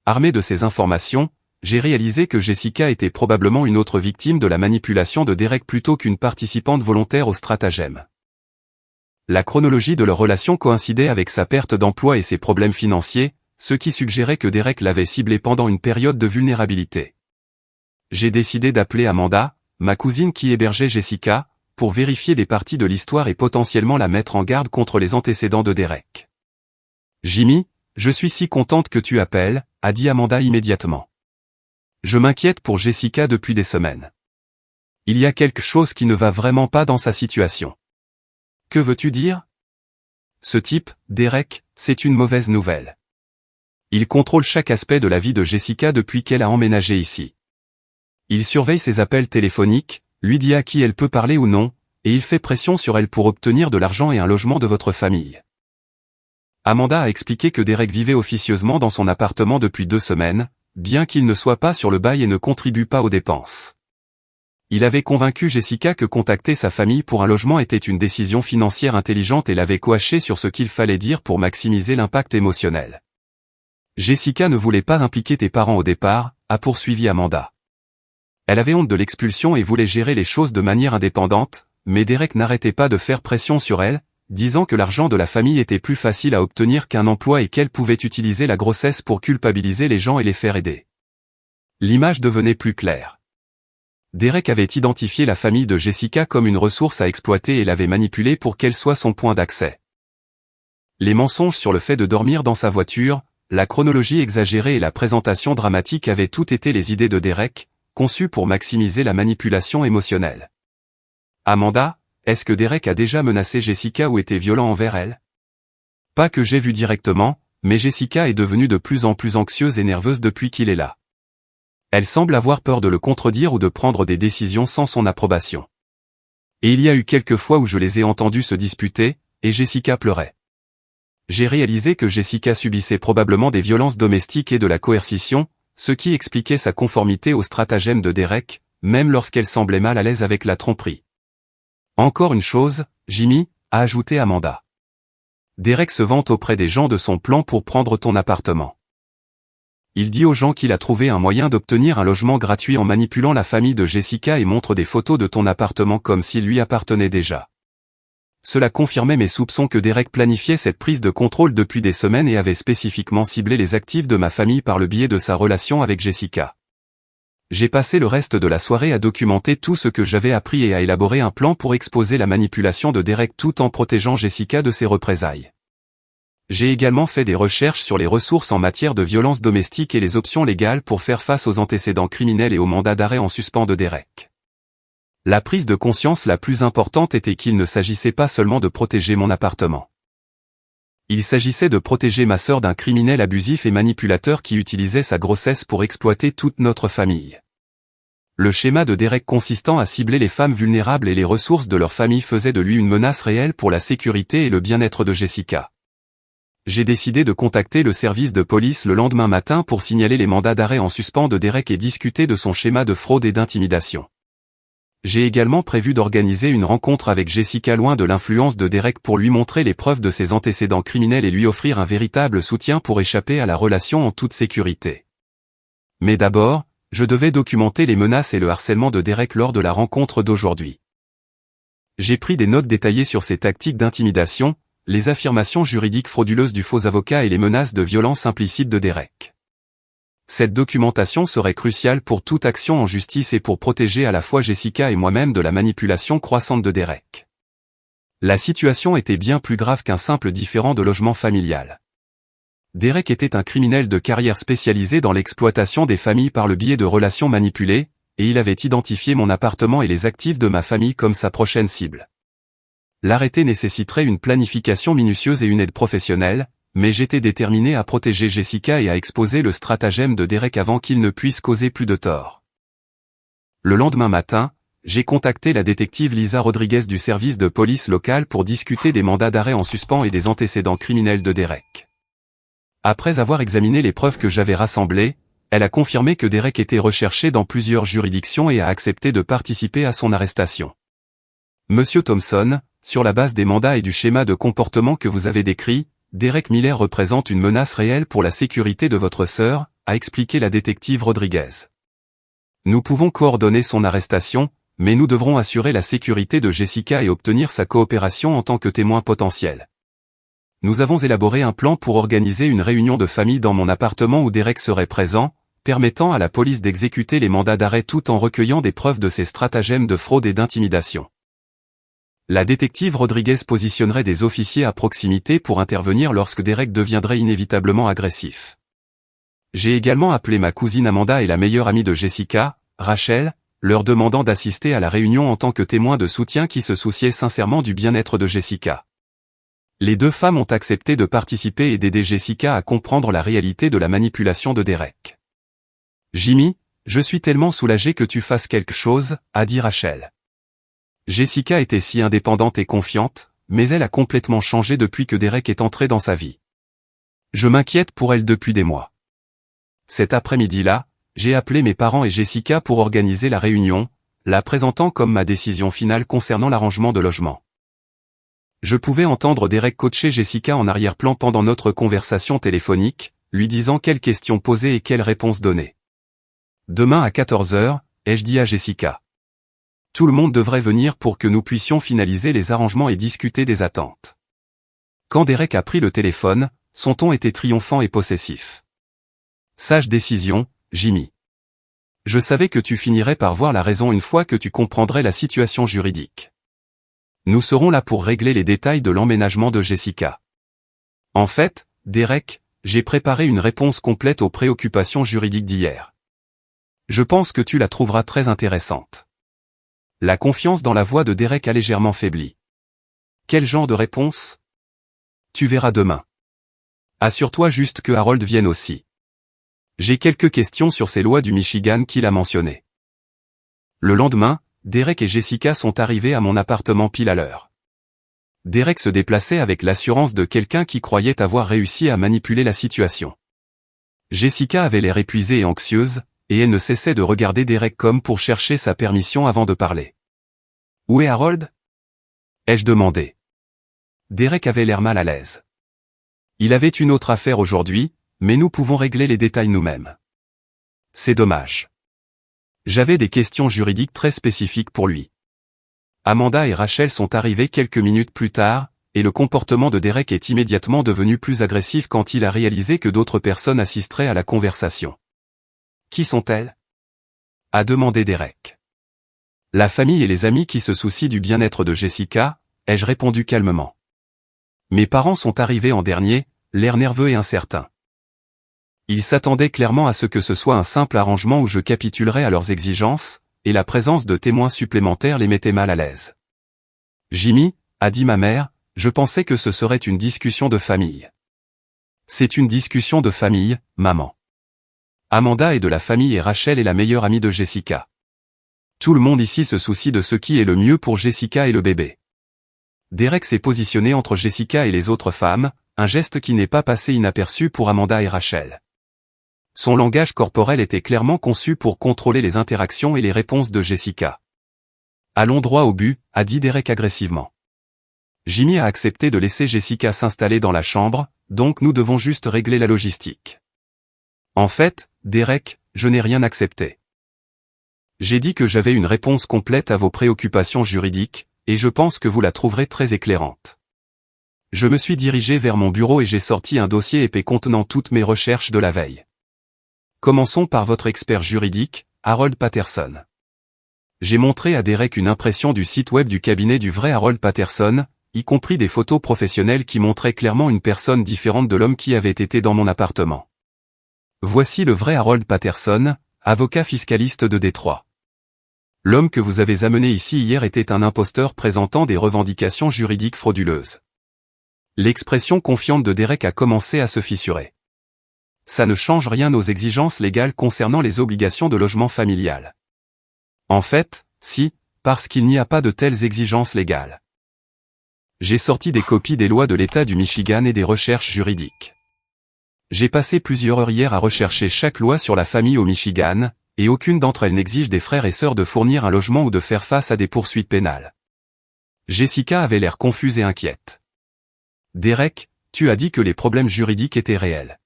Armé de ces informations, j'ai réalisé que Jessica était probablement une autre victime de la manipulation de Derek plutôt qu'une participante volontaire au stratagème. La chronologie de leur relation coïncidait avec sa perte d'emploi et ses problèmes financiers, ce qui suggérait que Derek l'avait ciblée pendant une période de vulnérabilité. J'ai décidé d'appeler Amanda, ma cousine qui hébergeait Jessica, pour vérifier des parties de l'histoire et potentiellement la mettre en garde contre les antécédents de Derek. « Jimmy, je suis si contente que tu appelles », a dit Amanda immédiatement. « Je m'inquiète pour Jessica depuis des semaines. Il y a quelque chose qui ne va vraiment pas dans sa situation. » « Que veux-tu dire ? » Ce type, Derek, c'est une mauvaise nouvelle. Il contrôle chaque aspect de la vie de Jessica depuis qu'elle a emménagé ici. Il surveille ses appels téléphoniques, lui dit à qui elle peut parler ou non, et il fait pression sur elle pour obtenir de l'argent et un logement de votre famille. Amanda a expliqué que Derek vivait officieusement dans son appartement depuis 2 semaines, bien qu'il ne soit pas sur le bail et ne contribue pas aux dépenses. Il avait convaincu Jessica que contacter sa famille pour un logement était une décision financière intelligente et l'avait coaché sur ce qu'il fallait dire pour maximiser l'impact émotionnel. Jessica ne voulait pas impliquer tes parents au départ, a poursuivi Amanda. Elle avait honte de l'expulsion et voulait gérer les choses de manière indépendante, mais Derek n'arrêtait pas de faire pression sur elle, disant que l'argent de la famille était plus facile à obtenir qu'un emploi et qu'elle pouvait utiliser la grossesse pour culpabiliser les gens et les faire aider. L'image devenait plus claire. Derek avait identifié la famille de Jessica comme une ressource à exploiter et l'avait manipulée pour qu'elle soit son point d'accès. Les mensonges sur le fait de dormir dans sa voiture, la chronologie exagérée et la présentation dramatique avaient toutes été les idées de Derek, conçues pour maximiser la manipulation émotionnelle. Amanda, est-ce que Derek a déjà menacé Jessica ou été violent envers elle ? Pas que j'ai vu directement, mais Jessica est devenue de plus en plus anxieuse et nerveuse depuis qu'il est là. Elle semble avoir peur de le contredire ou de prendre des décisions sans son approbation. Et il y a eu quelques fois où je les ai entendus se disputer, et Jessica pleurait. J'ai réalisé que Jessica subissait probablement des violences domestiques et de la coercition, ce qui expliquait sa conformité au stratagème de Derek, même lorsqu'elle semblait mal à l'aise avec la tromperie. Encore une chose, Jimmy, a ajouté Amanda. Derek se vante auprès des gens de son plan pour prendre ton appartement. Il dit aux gens qu'il a trouvé un moyen d'obtenir un logement gratuit en manipulant la famille de Jessica et montre des photos de ton appartement comme s'il lui appartenait déjà. Cela confirmait mes soupçons que Derek planifiait cette prise de contrôle depuis des semaines et avait spécifiquement ciblé les actifs de ma famille par le biais de sa relation avec Jessica. J'ai passé le reste de la soirée à documenter tout ce que j'avais appris et à élaborer un plan pour exposer la manipulation de Derek tout en protégeant Jessica de ses représailles. J'ai également fait des recherches sur les ressources en matière de violence domestique et les options légales pour faire face aux antécédents criminels et au mandat d'arrêt en suspens de Derek. La prise de conscience la plus importante était qu'il ne s'agissait pas seulement de protéger mon appartement. Il s'agissait de protéger ma sœur d'un criminel abusif et manipulateur qui utilisait sa grossesse pour exploiter toute notre famille. Le schéma de Derek consistant à cibler les femmes vulnérables et les ressources de leur famille faisait de lui une menace réelle pour la sécurité et le bien-être de Jessica. J'ai décidé de contacter le service de police le lendemain matin pour signaler les mandats d'arrêt en suspens de Derek et discuter de son schéma de fraude et d'intimidation. J'ai également prévu d'organiser une rencontre avec Jessica loin de l'influence de Derek pour lui montrer les preuves de ses antécédents criminels et lui offrir un véritable soutien pour échapper à la relation en toute sécurité. Mais d'abord, je devais documenter les menaces et le harcèlement de Derek lors de la rencontre d'aujourd'hui. J'ai pris des notes détaillées sur ses tactiques d'intimidation, les affirmations juridiques frauduleuses du faux avocat et les menaces de violence implicites de Derek. Cette documentation serait cruciale pour toute action en justice et pour protéger à la fois Jessica et moi-même de la manipulation croissante de Derek. La situation était bien plus grave qu'un simple différend de logement familial. Derek était un criminel de carrière spécialisé dans l'exploitation des familles par le biais de relations manipulées, et il avait identifié mon appartement et les actifs de ma famille comme sa prochaine cible. L'arrêté nécessiterait une planification minutieuse et une aide professionnelle, mais j'étais déterminé à protéger Jessica et à exposer le stratagème de Derek avant qu'il ne puisse causer plus de tort. Le lendemain matin, j'ai contacté la détective Lisa Rodriguez du service de police local pour discuter des mandats d'arrêt en suspens et des antécédents criminels de Derek. Après avoir examiné les preuves que j'avais rassemblées, elle a confirmé que Derek était recherché dans plusieurs juridictions et a accepté de participer à son arrestation. Monsieur Thompson, sur la base des mandats et du schéma de comportement que vous avez décrit, Derek Miller représente une menace réelle pour la sécurité de votre sœur, a expliqué la détective Rodriguez. Nous pouvons coordonner son arrestation, mais nous devrons assurer la sécurité de Jessica et obtenir sa coopération en tant que témoin potentiel. Nous avons élaboré un plan pour organiser une réunion de famille dans mon appartement où Derek serait présent, permettant à la police d'exécuter les mandats d'arrêt tout en recueillant des preuves de ses stratagèmes de fraude et d'intimidation. La détective Rodriguez positionnerait des officiers à proximité pour intervenir lorsque Derek deviendrait inévitablement agressif. J'ai également appelé ma cousine Amanda et la meilleure amie de Jessica, Rachel, leur demandant d'assister à la réunion en tant que témoins de soutien qui se souciaient sincèrement du bien-être de Jessica. Les deux femmes ont accepté de participer et d'aider Jessica à comprendre la réalité de la manipulation de Derek. Jimmy, je suis tellement soulagée que tu fasses quelque chose, a dit Rachel. Jessica était si indépendante et confiante, mais elle a complètement changé depuis que Derek est entré dans sa vie. Je m'inquiète pour elle depuis des mois. Cet après-midi-là, j'ai appelé mes parents et Jessica pour organiser la réunion, la présentant comme ma décision finale concernant l'arrangement de logement. Je pouvais entendre Derek coacher Jessica en arrière-plan pendant notre conversation téléphonique, lui disant quelles questions poser et quelles réponses donner. Demain à 14h, ai-je dit à Jessica. Tout le monde devrait venir pour que nous puissions finaliser les arrangements et discuter des attentes. Quand Derek a pris le téléphone, son ton était triomphant et possessif. Sage décision, Jimmy. Je savais que tu finirais par voir la raison une fois que tu comprendrais la situation juridique. Nous serons là pour régler les détails de l'emménagement de Jessica. En fait, Derek, j'ai préparé une réponse complète aux préoccupations juridiques d'hier. Je pense que tu la trouveras très intéressante. La confiance dans la voix de Derek a légèrement faibli. Quel genre de réponse? Tu verras demain. Assure-toi juste que Harold vienne aussi. J'ai quelques questions sur ces lois du Michigan qu'il a mentionnées. Le lendemain, Derek et Jessica sont arrivés à mon appartement pile à l'heure. Derek se déplaçait avec l'assurance de quelqu'un qui croyait avoir réussi à manipuler la situation. Jessica avait l'air épuisée et anxieuse, et elle ne cessait de regarder Derek comme pour chercher sa permission avant de parler. « Où est Harold ?» ai-je demandé. Derek avait l'air mal à l'aise. Il avait une autre affaire aujourd'hui, mais nous pouvons régler les détails nous-mêmes. C'est dommage. J'avais des questions juridiques très spécifiques pour lui. Amanda et Rachel sont arrivés quelques minutes plus tard, et le comportement de Derek est immédiatement devenu plus agressif quand il a réalisé que d'autres personnes assisteraient à la conversation. « Qui sont-elles » a demandé Derek. « La famille et les amis qui se soucient du bien-être de Jessica » ai-je répondu calmement. Mes parents sont arrivés en dernier, l'air nerveux et incertain. Ils s'attendaient clairement à ce que ce soit un simple arrangement où je capitulerais à leurs exigences, et la présence de témoins supplémentaires les mettait mal à l'aise. Jimmy, a dit ma mère, je pensais que ce serait une discussion de famille. C'est une discussion de famille, maman. Amanda est de la famille et Rachel est la meilleure amie de Jessica. Tout le monde ici se soucie de ce qui est le mieux pour Jessica et le bébé. Derek s'est positionné entre Jessica et les autres femmes, un geste qui n'est pas passé inaperçu pour Amanda et Rachel. Son langage corporel était clairement conçu pour contrôler les interactions et les réponses de Jessica. Allons droit au but, a dit Derek agressivement. Jimmy a accepté de laisser Jessica s'installer dans la chambre, donc nous devons juste régler la logistique. En fait, Derek, je n'ai rien accepté. J'ai dit que j'avais une réponse complète à vos préoccupations juridiques, et je pense que vous la trouverez très éclairante. Je me suis dirigé vers mon bureau et j'ai sorti un dossier épais contenant toutes mes recherches de la veille. Commençons par votre expert juridique, Harold Patterson. J'ai montré à Derek une impression du site web du cabinet du vrai Harold Patterson, y compris des photos professionnelles qui montraient clairement une personne différente de l'homme qui avait été dans mon appartement. Voici le vrai Harold Patterson, avocat fiscaliste de Détroit. L'homme que vous avez amené ici hier était un imposteur présentant des revendications juridiques frauduleuses. L'expression confiante de Derek a commencé à se fissurer. Ça ne change rien aux exigences légales concernant les obligations de logement familial. En fait, si, parce qu'il n'y a pas de telles exigences légales. J'ai sorti des copies des lois de l'État du Michigan et des recherches juridiques. J'ai passé plusieurs heures hier à rechercher chaque loi sur la famille au Michigan, et aucune d'entre elles n'exige des frères et sœurs de fournir un logement ou de faire face à des poursuites pénales. Jessica avait l'air confuse et inquiète. Derek, tu as dit que les problèmes juridiques étaient réels.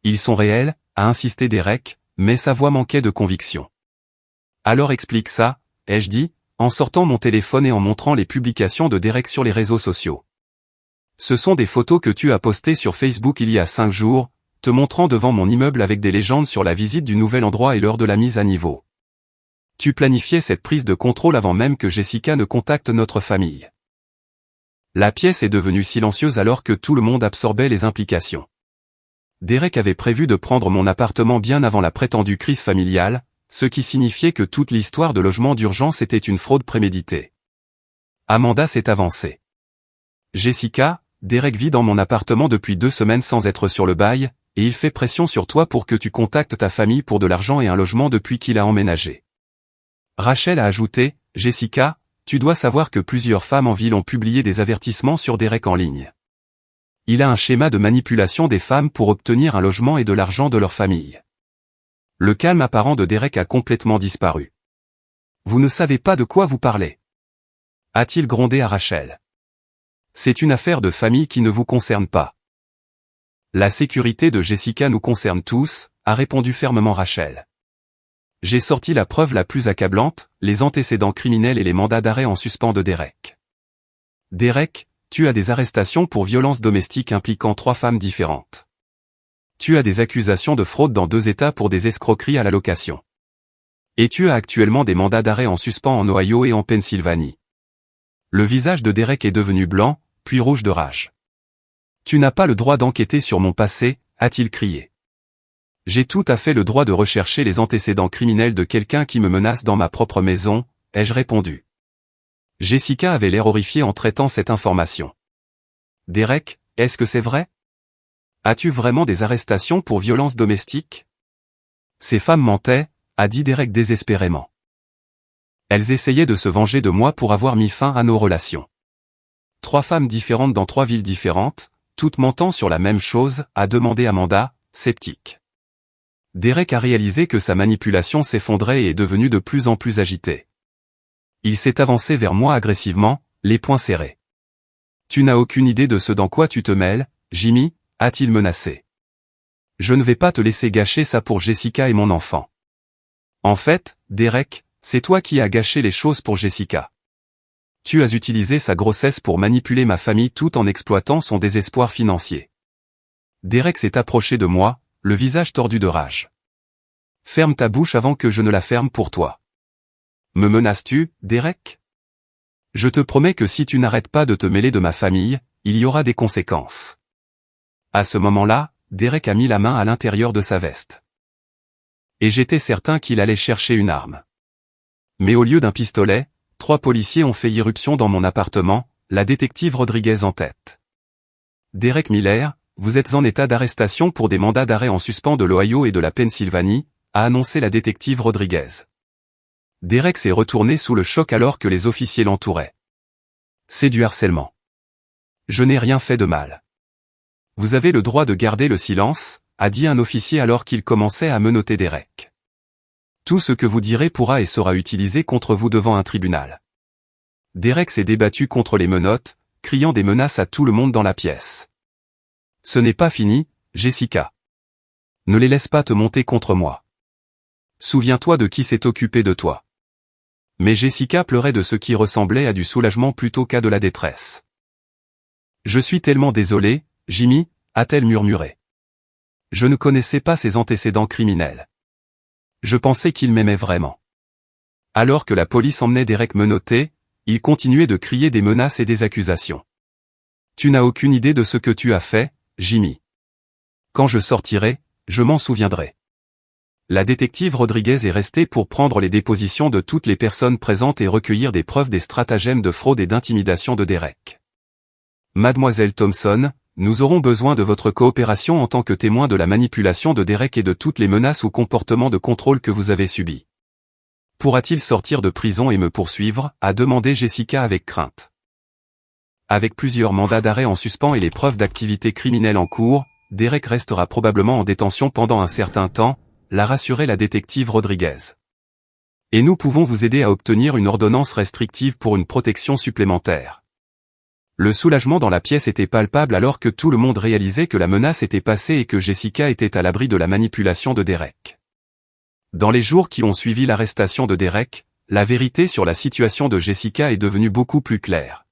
Ils sont réels, a insisté Derek, mais sa voix manquait de conviction. Alors explique ça, ai-je dit, en sortant mon téléphone et en montrant les publications de Derek sur les réseaux sociaux. Ce sont des photos que tu as postées sur Facebook il y a 5 jours, te montrant devant mon immeuble avec des légendes sur la visite du nouvel endroit et l'heure de la mise à niveau. Tu planifiais cette prise de contrôle avant même que Jessica ne contacte notre famille. La pièce est devenue silencieuse alors que tout le monde absorbait les implications. Derek avait prévu de prendre mon appartement bien avant la prétendue crise familiale, ce qui signifiait que toute l'histoire de logement d'urgence était une fraude préméditée. Amanda s'est avancée. Jessica, Derek vit dans mon appartement depuis 2 semaines sans être sur le bail, et il fait pression sur toi pour que tu contactes ta famille pour de l'argent et un logement depuis qu'il a emménagé. Rachel a ajouté, Jessica, tu dois savoir que plusieurs femmes en ville ont publié des avertissements sur Derek en ligne. Il a un schéma de manipulation des femmes pour obtenir un logement et de l'argent de leur famille. Le calme apparent de Derek a complètement disparu. Vous ne savez pas de quoi vous parlez. A-t-il grondé à Rachel. C'est une affaire de famille qui ne vous concerne pas. La sécurité de Jessica nous concerne tous, a répondu fermement Rachel. J'ai sorti la preuve la plus accablante, les antécédents criminels et les mandats d'arrêt en suspens de Derek. Derek, tu as des arrestations pour violences domestiques impliquant 3 femmes différentes. Tu as des accusations de fraude dans 2 États pour des escroqueries à la location. Et tu as actuellement des mandats d'arrêt en suspens en Ohio et en Pennsylvanie. Le visage de Derek est devenu blanc, puis rouge de rage. Tu n'as pas le droit d'enquêter sur mon passé, a-t-il crié. J'ai tout à fait le droit de rechercher les antécédents criminels de quelqu'un qui me menace dans ma propre maison, ai-je répondu. Jessica avait l'air horrifiée en traitant cette information. Derek, est-ce que c'est vrai? As-tu vraiment des arrestations pour violences domestiques? Ces femmes mentaient, a dit Derek désespérément. Elles essayaient de se venger de moi pour avoir mis fin à nos relations. 3 femmes différentes dans 3 villes différentes, toutes mentant sur la même chose, a demandé Amanda, sceptique. Derek a réalisé que sa manipulation s'effondrait et est devenue de plus en plus agitée. Il s'est avancé vers moi agressivement, les poings serrés. Tu n'as aucune idée de ce dans quoi tu te mêles, Jimmy, a-t-il menacé. Je ne vais pas te laisser gâcher ça pour Jessica et mon enfant. En fait, Derek, c'est toi qui as gâché les choses pour Jessica. Tu as utilisé sa grossesse pour manipuler ma famille tout en exploitant son désespoir financier. Derek s'est approché de moi, le visage tordu de rage. Ferme ta bouche avant que je ne la ferme pour toi. Me menaces-tu, Derek? Je te promets que si tu n'arrêtes pas de te mêler de ma famille, il y aura des conséquences. À ce moment-là, Derek a mis la main à l'intérieur de sa veste. Et j'étais certain qu'il allait chercher une arme. Mais au lieu d'un pistolet, 3 policiers ont fait irruption dans mon appartement, la détective Rodriguez en tête. Derek Miller, vous êtes en état d'arrestation pour des mandats d'arrêt en suspens de l'Ohio et de la Pennsylvanie, a annoncé la détective Rodriguez. Derek s'est retourné sous le choc alors que les officiers l'entouraient. C'est du harcèlement. Je n'ai rien fait de mal. Vous avez le droit de garder le silence, a dit un officier alors qu'il commençait à menotter Derek. Tout ce que vous direz pourra et sera utilisé contre vous devant un tribunal. Derek s'est débattu contre les menottes, criant des menaces à tout le monde dans la pièce. Ce n'est pas fini, Jessica. Ne les laisse pas te monter contre moi. Souviens-toi de qui s'est occupé de toi. Mais Jessica pleurait de ce qui ressemblait à du soulagement plutôt qu'à de la détresse. Je suis tellement désolé, Jimmy, a-t-elle murmuré. Je ne connaissais pas ses antécédents criminels. Je pensais qu'il m'aimait vraiment. Alors que la police emmenait Derek menotté, il continuait de crier des menaces et des accusations. Tu n'as aucune idée de ce que tu as fait, Jimmy. Quand je sortirai, je m'en souviendrai. La détective Rodriguez est restée pour prendre les dépositions de toutes les personnes présentes et recueillir des preuves des stratagèmes de fraude et d'intimidation de Derek. Mademoiselle Thompson, nous aurons besoin de votre coopération en tant que témoin de la manipulation de Derek et de toutes les menaces ou comportements de contrôle que vous avez subis. pourra-t-il sortir de prison et me poursuivre, a demandé Jessica avec crainte. Avec plusieurs mandats d'arrêt en suspens et les preuves d'activité criminelle en cours, Derek restera probablement en détention pendant un certain temps, l'a rassuré la détective Rodriguez. Et nous pouvons vous aider à obtenir une ordonnance restrictive pour une protection supplémentaire. Le soulagement dans la pièce était palpable alors que tout le monde réalisait que la menace était passée et que Jessica était à l'abri de la manipulation de Derek. Dans les jours qui ont suivi l'arrestation de Derek, la vérité sur la situation de Jessica est devenue beaucoup plus claire.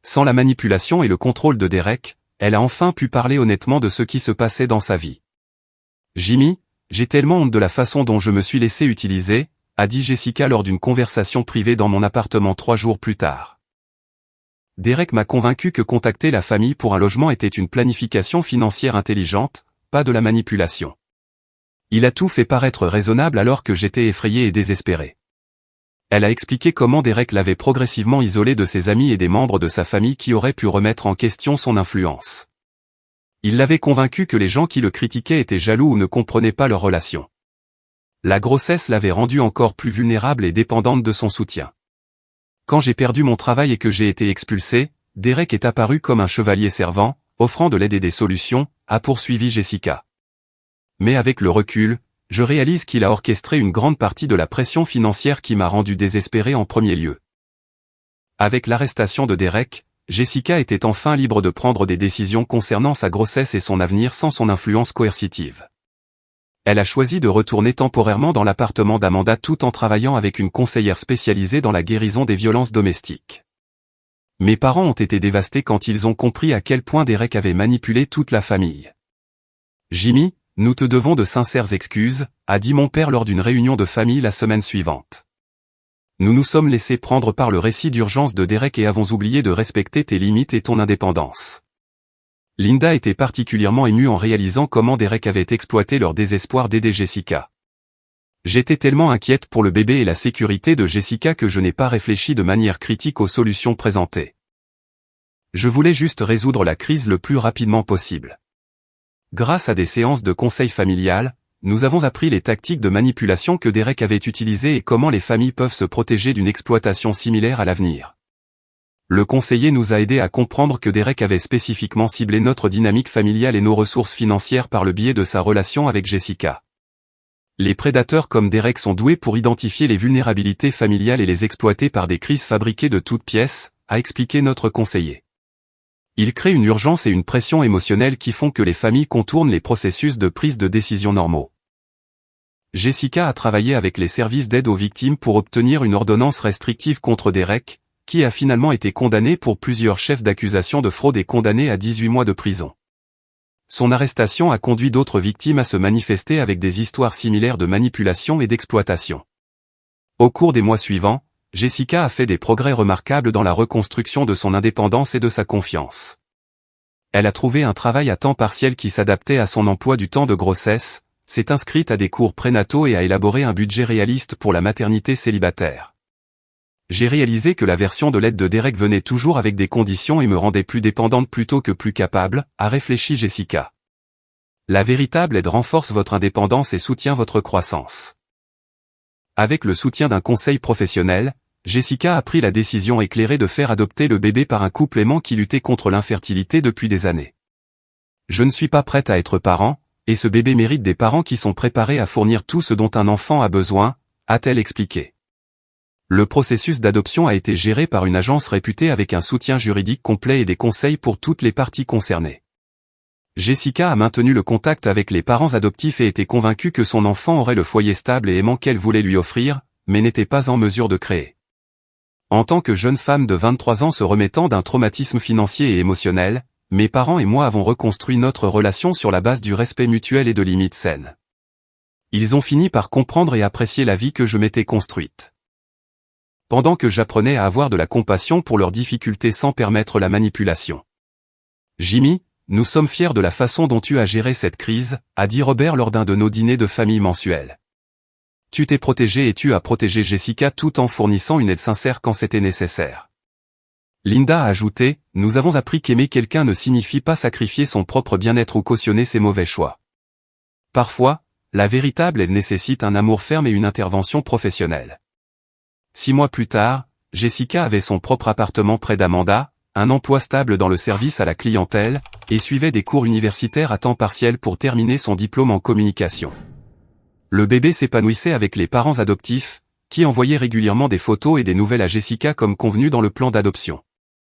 Sans la manipulation et le contrôle de Derek, elle a enfin pu parler honnêtement de ce qui se passait dans sa vie. « Jimmy, j'ai tellement honte de la façon dont je me suis laissé utiliser », a dit Jessica lors d'une conversation privée dans mon appartement 3 jours plus tard. Derek m'a convaincu que contacter la famille pour un logement était une planification financière intelligente, pas de la manipulation. Il a tout fait paraître raisonnable alors que j'étais effrayé et désespéré. Elle a expliqué comment Derek l'avait progressivement isolé de ses amis et des membres de sa famille qui auraient pu remettre en question son influence. Il l'avait convaincu que les gens qui le critiquaient étaient jaloux ou ne comprenaient pas leur relation. La grossesse l'avait rendue encore plus vulnérable et dépendante de son soutien. Quand j'ai perdu mon travail et que j'ai été expulsé, Derek est apparu comme un chevalier servant, offrant de l'aide et des solutions, a poursuivi Jessica. Mais avec le recul, je réalise qu'il a orchestré une grande partie de la pression financière qui m'a rendu désespéré en premier lieu. Avec l'arrestation de Derek, Jessica était enfin libre de prendre des décisions concernant sa grossesse et son avenir sans son influence coercitive. Elle a choisi de retourner temporairement dans l'appartement d'Amanda tout en travaillant avec une conseillère spécialisée dans la guérison des violences domestiques. Mes parents ont été dévastés quand ils ont compris à quel point Derek avait manipulé toute la famille. « Jimmy, nous te devons de sincères excuses », a dit mon père lors d'une réunion de famille la semaine suivante. Nous nous sommes laissés prendre par le récit d'urgence de Derek et avons oublié de respecter tes limites et ton indépendance. Linda était particulièrement émue en réalisant comment Derek avait exploité leur désespoir d'aider Jessica. J'étais tellement inquiète pour le bébé et la sécurité de Jessica que je n'ai pas réfléchi de manière critique aux solutions présentées. Je voulais juste résoudre la crise le plus rapidement possible. Grâce à des séances de conseil familial, nous avons appris les tactiques de manipulation que Derek avait utilisées et comment les familles peuvent se protéger d'une exploitation similaire à l'avenir. Le conseiller nous a aidés à comprendre que Derek avait spécifiquement ciblé notre dynamique familiale et nos ressources financières par le biais de sa relation avec Jessica. Les prédateurs comme Derek sont doués pour identifier les vulnérabilités familiales et les exploiter par des crises fabriquées de toutes pièces, a expliqué notre conseiller. Il crée une urgence et une pression émotionnelle qui font que les familles contournent les processus de prise de décision normaux. Jessica a travaillé avec les services d'aide aux victimes pour obtenir une ordonnance restrictive contre Derek, qui a finalement été condamné pour plusieurs chefs d'accusation de fraude et condamné à 18 mois de prison. Son arrestation a conduit d'autres victimes à se manifester avec des histoires similaires de manipulation et d'exploitation. Au cours des mois suivants, Jessica a fait des progrès remarquables dans la reconstruction de son indépendance et de sa confiance. Elle a trouvé un travail à temps partiel qui s'adaptait à son emploi du temps de grossesse, s'est inscrite à des cours prénataux et a élaboré un budget réaliste pour la maternité célibataire. J'ai réalisé que la version de l'aide de Derek venait toujours avec des conditions et me rendait plus dépendante plutôt que plus capable, a réfléchi Jessica. La véritable aide renforce votre indépendance et soutient votre croissance. Avec le soutien d'un conseil professionnel, Jessica a pris la décision éclairée de faire adopter le bébé par un couple aimant qui luttait contre l'infertilité depuis des années. Je ne suis pas prête à être parent, et ce bébé mérite des parents qui sont préparés à fournir tout ce dont un enfant a besoin, a-t-elle expliqué. Le processus d'adoption a été géré par une agence réputée avec un soutien juridique complet et des conseils pour toutes les parties concernées. Jessica a maintenu le contact avec les parents adoptifs et était convaincue que son enfant aurait le foyer stable et aimant qu'elle voulait lui offrir, mais n'était pas en mesure de créer. En tant que jeune femme de 23 ans se remettant d'un traumatisme financier et émotionnel, mes parents et moi avons reconstruit notre relation sur la base du respect mutuel et de limites saines. Ils ont fini par comprendre et apprécier la vie que je m'étais construite. Pendant que j'apprenais à avoir de la compassion pour leurs difficultés sans permettre la manipulation. Jimmy, nous sommes fiers de la façon dont tu as géré cette crise, a dit Robert lors d'un de nos dîners de famille mensuels. Tu t'es protégé et tu as protégé Jessica tout en fournissant une aide sincère quand c'était nécessaire. Linda a ajouté, nous avons appris qu'aimer quelqu'un ne signifie pas sacrifier son propre bien-être ou cautionner ses mauvais choix. Parfois, la véritable aide nécessite un amour ferme et une intervention professionnelle. 6 mois plus tard, Jessica avait son propre appartement près d'Amanda, un emploi stable dans le service à la clientèle, et suivait des cours universitaires à temps partiel pour terminer son diplôme en communication. Le bébé s'épanouissait avec les parents adoptifs, qui envoyaient régulièrement des photos et des nouvelles à Jessica comme convenu dans le plan d'adoption.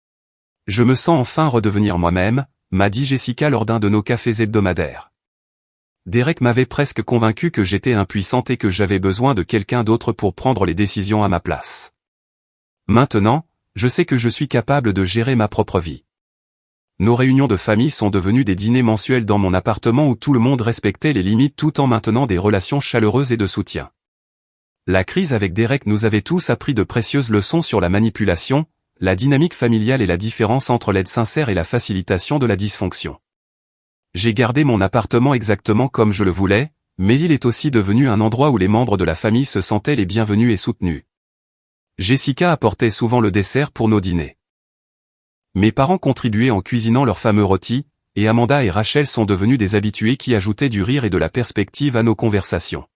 « Je me sens enfin redevenir moi-même », m'a dit Jessica lors d'un de nos cafés hebdomadaires. Derek m'avait presque convaincu que j'étais impuissante et que j'avais besoin de quelqu'un d'autre pour prendre les décisions à ma place. Maintenant, je sais que je suis capable de gérer ma propre vie. Nos réunions de famille sont devenues des dîners mensuels dans mon appartement où tout le monde respectait les limites tout en maintenant des relations chaleureuses et de soutien. La crise avec Derek nous avait tous appris de précieuses leçons sur la manipulation, la dynamique familiale et la différence entre l'aide sincère et la facilitation de la dysfonction. J'ai gardé mon appartement exactement comme je le voulais, mais il est aussi devenu un endroit où les membres de la famille se sentaient les bienvenus et soutenus. Jessica apportait souvent le dessert pour nos dîners. Mes parents contribuaient en cuisinant leurs fameux rôtis, et Amanda et Rachel sont devenus des habitués qui ajoutaient du rire et de la perspective à nos conversations.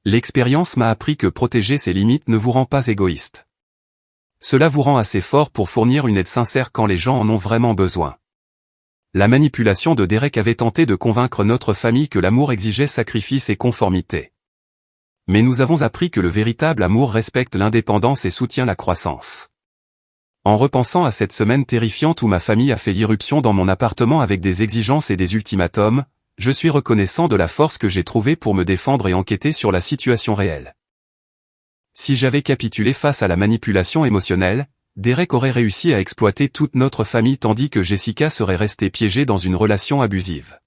L'expérience m'a appris que protéger ses limites ne vous rend pas égoïste. Cela vous rend assez fort pour fournir une aide sincère quand les gens en ont vraiment besoin. La manipulation de Derek avait tenté de convaincre notre famille que l'amour exigeait sacrifice et conformité. Mais nous avons appris que le véritable amour respecte l'indépendance et soutient la croissance. En repensant à cette semaine terrifiante où ma famille a fait irruption dans mon appartement avec des exigences et des ultimatums, je suis reconnaissant de la force que j'ai trouvée pour me défendre et enquêter sur la situation réelle. Si j'avais capitulé face à la manipulation émotionnelle, Derek aurait réussi à exploiter toute notre famille tandis que Jessica serait restée piégée dans une relation abusive.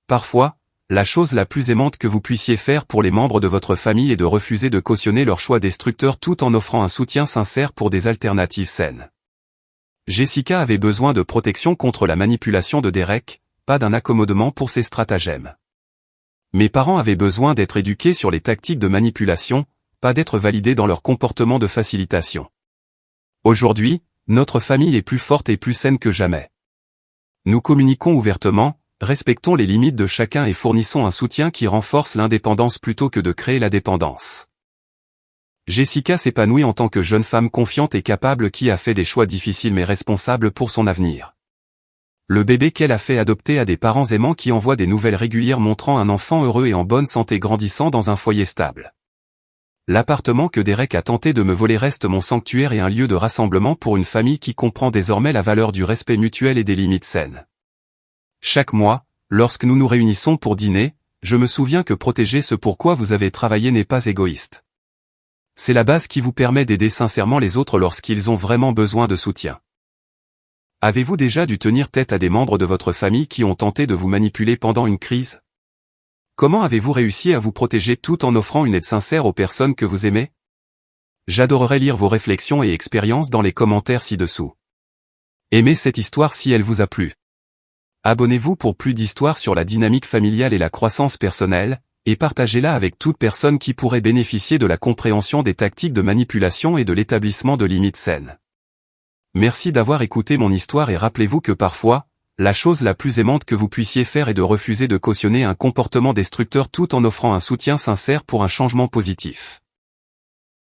Parfois, la chose la plus aimante que vous puissiez faire pour les membres de votre famille est de refuser de cautionner leur choix destructeur tout en offrant un soutien sincère pour des alternatives saines. Jessica avait besoin de protection contre la manipulation de Derek, pas d'un accommodement pour ses stratagèmes. Mes parents avaient besoin d'être éduqués sur les tactiques de manipulation, pas d'être validés dans leur comportement de facilitation. Aujourd'hui, notre famille est plus forte et plus saine que jamais. Nous communiquons ouvertement, respectons les limites de chacun et fournissons un soutien qui renforce l'indépendance plutôt que de créer la dépendance. Jessica s'épanouit en tant que jeune femme confiante et capable qui a fait des choix difficiles mais responsables pour son avenir. Le bébé qu'elle a fait adopter a des parents aimants qui envoient des nouvelles régulières montrant un enfant heureux et en bonne santé grandissant dans un foyer stable. L'appartement que Derek a tenté de me voler reste mon sanctuaire et un lieu de rassemblement pour une famille qui comprend désormais la valeur du respect mutuel et des limites saines. Chaque mois, lorsque nous nous réunissons pour dîner, je me souviens que protéger ce pourquoi vous avez travaillé n'est pas égoïste. C'est la base qui vous permet d'aider sincèrement les autres lorsqu'ils ont vraiment besoin de soutien. Avez-vous déjà dû tenir tête à des membres de votre famille qui ont tenté de vous manipuler pendant une crise ? Comment avez-vous réussi à vous protéger tout en offrant une aide sincère aux personnes que vous aimez ? J'adorerais lire vos réflexions et expériences dans les commentaires ci-dessous. Aimez cette histoire si elle vous a plu. Abonnez-vous pour plus d'histoires sur la dynamique familiale et la croissance personnelle, et partagez-la avec toute personne qui pourrait bénéficier de la compréhension des tactiques de manipulation et de l'établissement de limites saines. Merci d'avoir écouté mon histoire et rappelez-vous que parfois, la chose la plus aimante que vous puissiez faire est de refuser de cautionner un comportement destructeur tout en offrant un soutien sincère pour un changement positif.